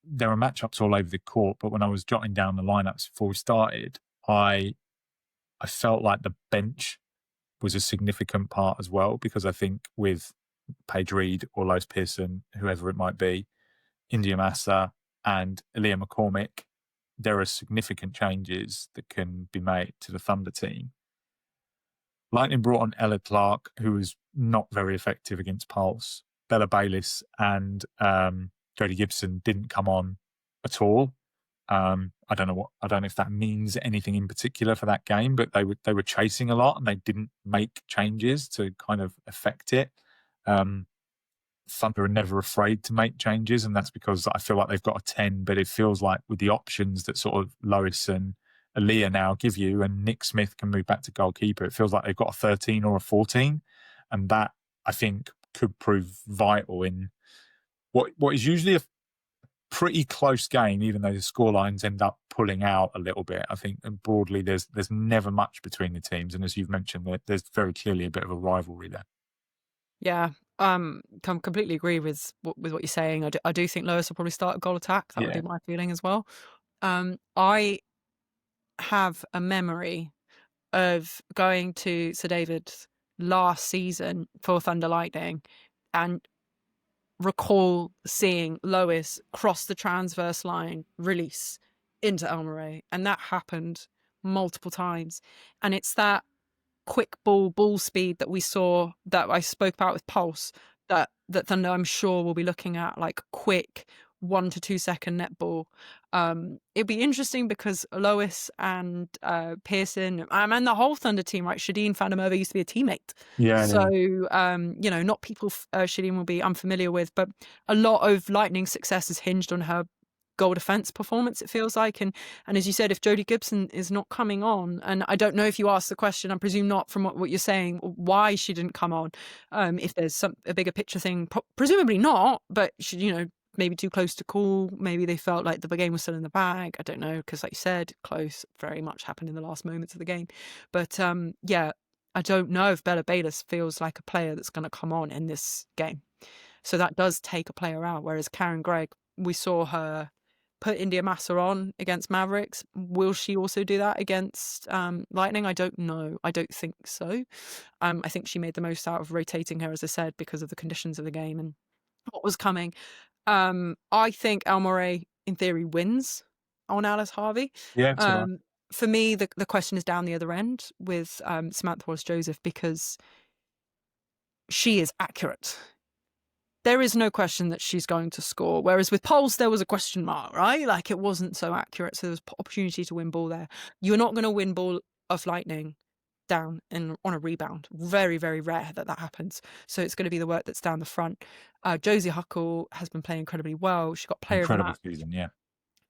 there are matchups all over the court, but when I was jotting down the lineups before we started, I felt like the bench was a significant part as well, because I think with Paige Reed or Lois Pearson, whoever it might be, India Massa and Aaliyah McCormick, there are significant changes that can be made to the Thunder team. Lightning brought on Ella Clark, who was not very effective against Pulse. Bella Bayliss and Jodie Gibson didn't come on at all. I don't know if that means anything in particular for that game, but they were chasing a lot and they didn't make changes to kind of affect it. Thunder are never afraid to make changes, and that's because I feel like they've got a 10, but it feels like with the options that sort of Lois and Aaliyah now give you, and Nick Smith can move back to goalkeeper, it feels like they've got a 13 or a 14, and that I think could prove vital in what is usually a pretty close game, even though the scorelines end up pulling out a little bit. I think broadly there's never much between the teams, and as you've mentioned, there's very clearly a bit of a rivalry there. Yeah, completely agree with what you're saying. I do think Lois will probably start a goal attack. That would be my feeling as well. I have a memory of going to Sir David's last season for Thunder Lightning and recall seeing Lois cross the transverse line, release into Elmeré, and that happened multiple times. And it's that quick ball speed that we saw, that I spoke about with Pulse, that Thunder I'm sure will be looking at, like quick 1 to 2 second netball. It'd be interesting because Lois and Pearson and the whole Thunder team, right? Shadeen Fandamerva used to be a teammate. So, you know, not people Shadeen will be unfamiliar with, but a lot of Lightning's success is hinged on her goal defense performance, it feels like. And as you said, if Jodie Gibson is not coming on, and I don't know if you asked the question, I presume not from what you're saying, why she didn't come on, if there's a bigger picture thing, presumably not, but she, you know, maybe too close to call. Maybe they felt like the game was still in the bag. I don't know, because like you said, close very much happened in the last moments of the game. But yeah, I don't know if Bella Bayliss feels like a player that's going to come on in this game. So that does take a player out. Whereas Karen Gregg, we saw her put India Massa on against Mavericks. Will she also do that against Lightning? I don't know. I don't think so. I think she made the most out of rotating her, as I said, because of the conditions of the game and what was coming. I think Elmeré, in theory, wins on Alice Harvey. Yeah, for me, the question is down the other end with Samantha Wallace-Joseph, because she is accurate. there is no question that she's going to score. Whereas with Pulse, there was a question mark, right? Like it wasn't so accurate. So there was opportunity to win ball there. You're not going to win ball of Lightning down on a rebound. Very, very rare that happens. So it's going to be the work that's down the front. Josie Huckle has been playing incredibly well. She got player of the match. Season, yeah.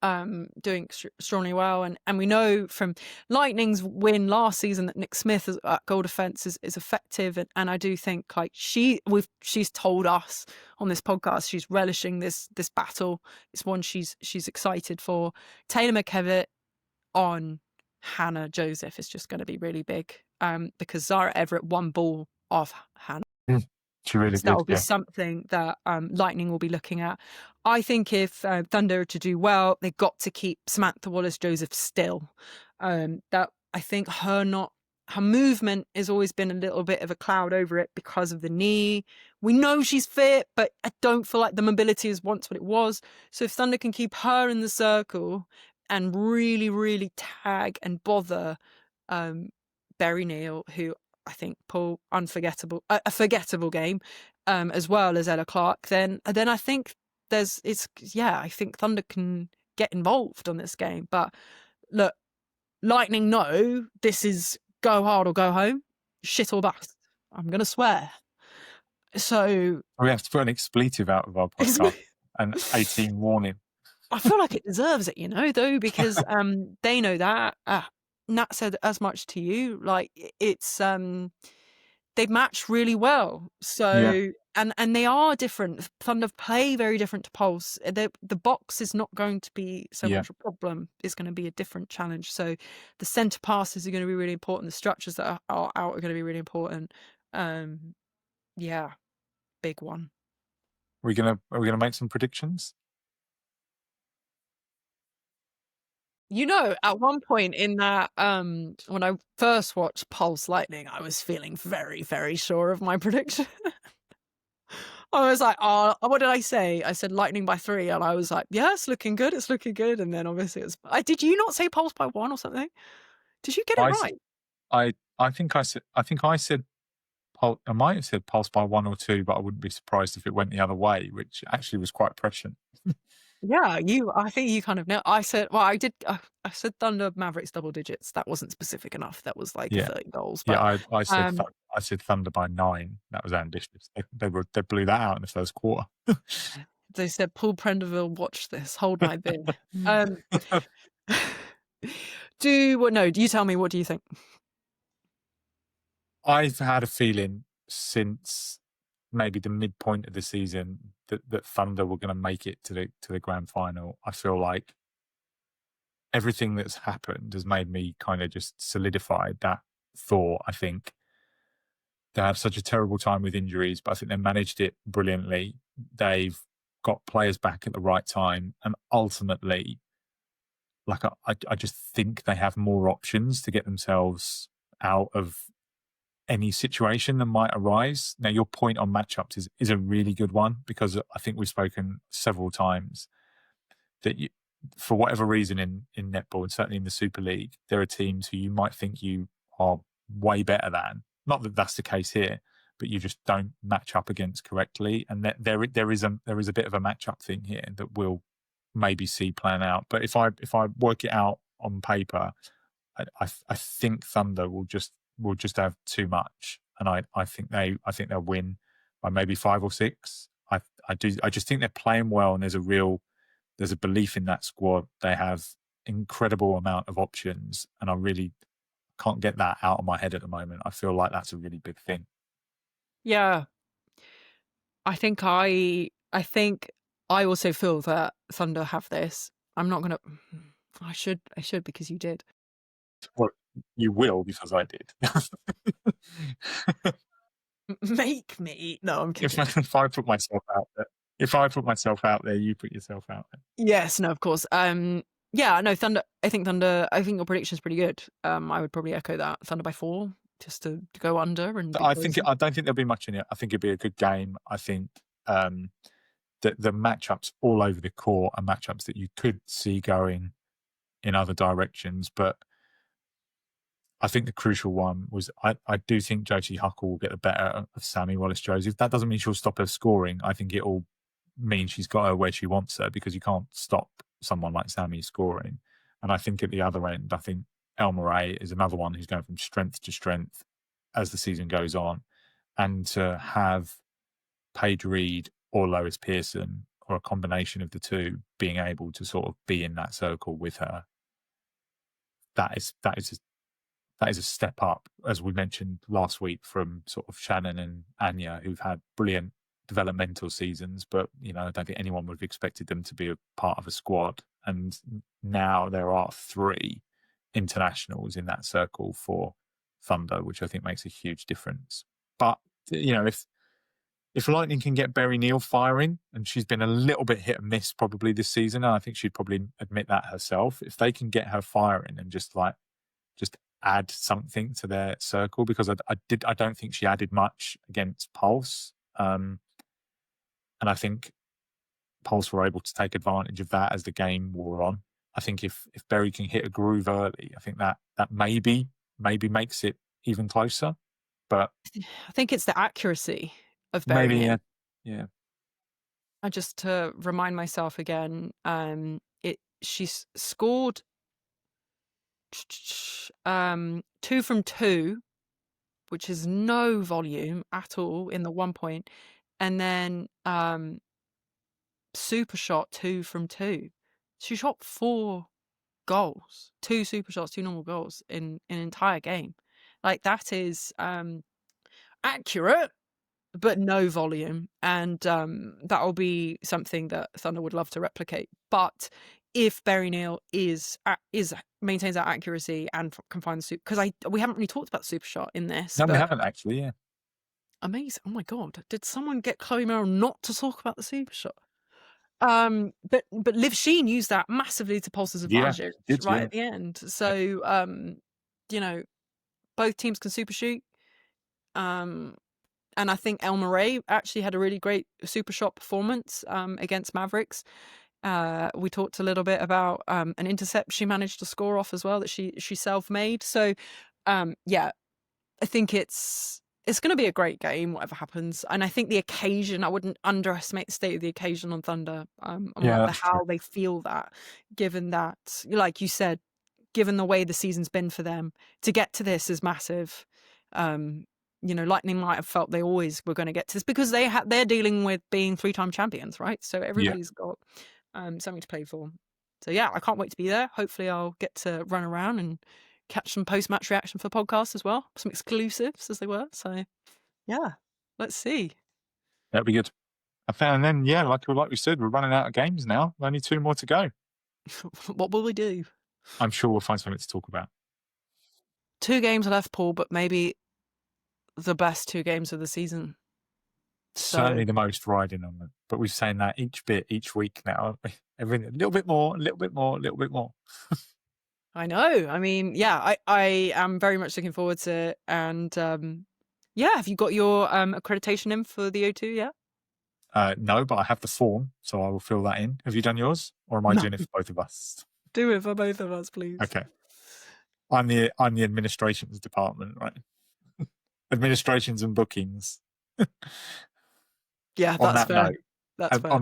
Doing extraordinarily well, and we know from Lightning's win last season that Nick Smith at goal defense is effective, and I do think like she's told us on this podcast she's relishing this battle. It's one she's excited for. Taylor McKevitt on Hannah Joseph is just going to be really big, because Zara Everitt won ball off Hannah. She really That will be something that Lightning will be looking at. I think if Thunder are to do well, they've got to keep Samantha Wallace-Joseph still. That I think her movement has always been a little bit of a cloud over it because of the knee. We know she's fit, but I don't feel like the mobility is once what it was. So if Thunder can keep her in the circle and really, really tag and bother Berry Neal, who I think pull a forgettable game, as well as Ella Clark, then I think I think Thunder can get involved on this game. But look, Lightning know this is go hard or go home, shit or bust. I'm gonna swear. So we have to put an expletive out of our podcast, an 18 warning. I feel like it deserves it, though, because they know that. Nat said as much to you, like it's they've matched really well. So and they are different. Thunder play very different to Pulse. The box is not going to be so much a problem. It's going to be a different challenge. So the centre passes are going to be really important. The structures that are out are going to be really important. Big one. Are we gonna make some predictions? At one point in that, when I first watched Pulse Lightning, I was feeling very, very sure of my prediction. I was like, oh, what did I say? I said Lightning by 3, and I was like, yeah, it's looking good. And then obviously did you not say Pulse by 1 or something? Did you get it right? I think I said Pulse. I might have said Pulse by 1 or 2, but I wouldn't be surprised if it went the other way, which actually was quite prescient. Yeah, I think you kind of know. I said, well, I said Thunder Mavericks double digits. That wasn't specific enough. That was like 30 goals. But, I said Thunder by 9. That was ambitious. They blew that out in the first quarter. They said, Paul Prenderville, watch this. Hold my beer. Do you tell me, what do you think? I've had a feeling since maybe the midpoint of the season that Thunder were going to make it to the grand final. I feel like everything that's happened has made me kind of just solidify that thought. I think they had such a terrible time with injuries, but I think they managed it brilliantly. They've got players back at the right time, and ultimately, like I just think they have more options to get themselves out of any situation that might arise. Now, your point on matchups is a really good one, because I think we've spoken several times that for whatever reason in netball, and certainly in the Super League, there are teams who you might think you are way better than. Not that that's the case here, but you just don't match up against correctly. And there is a bit of a matchup thing here that we'll maybe see plan out. But if I work it out on paper, I think Thunder will just have too much, and I think they'll win by maybe 5 or 6. I just think they're playing well, and there's a belief in that squad. They have incredible amount of options, and I really can't get that out of my head at the moment. I feel like that's a really big thing. Yeah, I think I also feel that Thunder have this. I'm not gonna. I should because you did. Well, you will, because I did. Make me? No, I'm kidding. If I put myself out there, you put yourself out there. Yes, no, of course. Thunder. I think your prediction is pretty good. I would probably echo that. Thunder by 4, just to go under. And I don't think there'll be much in it. I think it'll be a good game. I think that the matchups all over the court are matchups that you could see going in other directions, but I think the crucial one was I do think Josie Huckle will get the better of Sammy Wallace-Joseph. That doesn't mean she'll stop her scoring. I think it'll mean she's got her where she wants her, because you can't stop someone like Sammy scoring. And I think at the other end, I think Elmeré is another one who's going from strength to strength as the season goes on. And to have Paige Reed or Lois Pearson, or a combination of the two, being able to sort of be in that circle with her, that is a step up, as we mentioned last week, from sort of Shannon and Anya, who've had brilliant developmental seasons, but I don't think anyone would have expected them to be a part of a squad. And now there are 3 internationals in that circle for Thunder, which I think makes a huge difference. But if Lightning can get Berry Neal firing, and she's been a little bit hit and miss probably this season, and I think she'd probably admit that herself, if they can get her firing and just add something to their circle, because I don't think she added much against Pulse, and I think Pulse were able to take advantage of that as the game wore on. I think if Berry can hit a groove early, I think that maybe makes it even closer. But I think it's the accuracy of Berg. Maybe, yeah. And just to remind myself again, she's scored 2 from 2, which is no volume at all in the 1 point, and then super shot 2 from 2. She shot 4 goals, 2 super shots, 2 normal goals in an entire game. That is accurate, but no volume, and that will be something that Thunder would love to replicate. But if Berry Neal maintains that accuracy and can find the super, because we haven't really talked about the super shot in this. No, we haven't actually. Yeah, amazing! Oh my god, did someone get Chloe Merrill not to talk about the super shot? But Liv Tchine used that massively to Pulse's advantage at the end. So both teams can super shoot. And I think Elmeré actually had a really great super shot performance against Mavericks. We talked a little bit about an intercept she managed to score off as well that she self-made. So I think it's going to be a great game, whatever happens. And I think the occasion, I wouldn't underestimate the state of the occasion on Thunder, how they feel that, given that, like you said, given the way the season's been for them, to get to this is massive. Lightning might have felt they always were going to get to this because they're dealing with being 3-time champions, right? So everybody's got something to play for. So I can't wait to be there. Hopefully I'll get to run around and catch some post-match reaction for podcasts as well, some exclusives as they were. So let's see. That'd be good. And then like we said, we're running out of games now. Only 2 more to go. What will we do? I'm sure we'll find something to talk about. 2 games left, Paul, but maybe the best 2 games of the season. Certainly the most riding on them. But we're saying that each week now. Everything a little bit more, a little bit more, a little bit more. I know. I mean, I am very much looking forward to it. And have you got your accreditation in for the O2 yet? No, but I have the form, so I will fill that in. Have you done yours? Or am I doing it for both of us? Do it for both of us, please. Okay. I'm the administrations department, right? Administrations and bookings. That's fair. That's fair.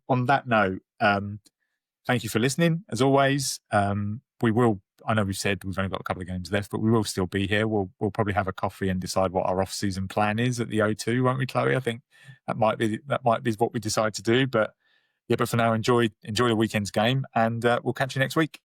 On that note, thank you for listening. As always, we will. I know we've said we've only got a couple of games left, but we will still be here. We'll probably have a coffee and decide what our off-season plan is at the O2, won't we, Chloe? I think that might be what we decide to do. But for now, enjoy the weekend's game, and we'll catch you next week.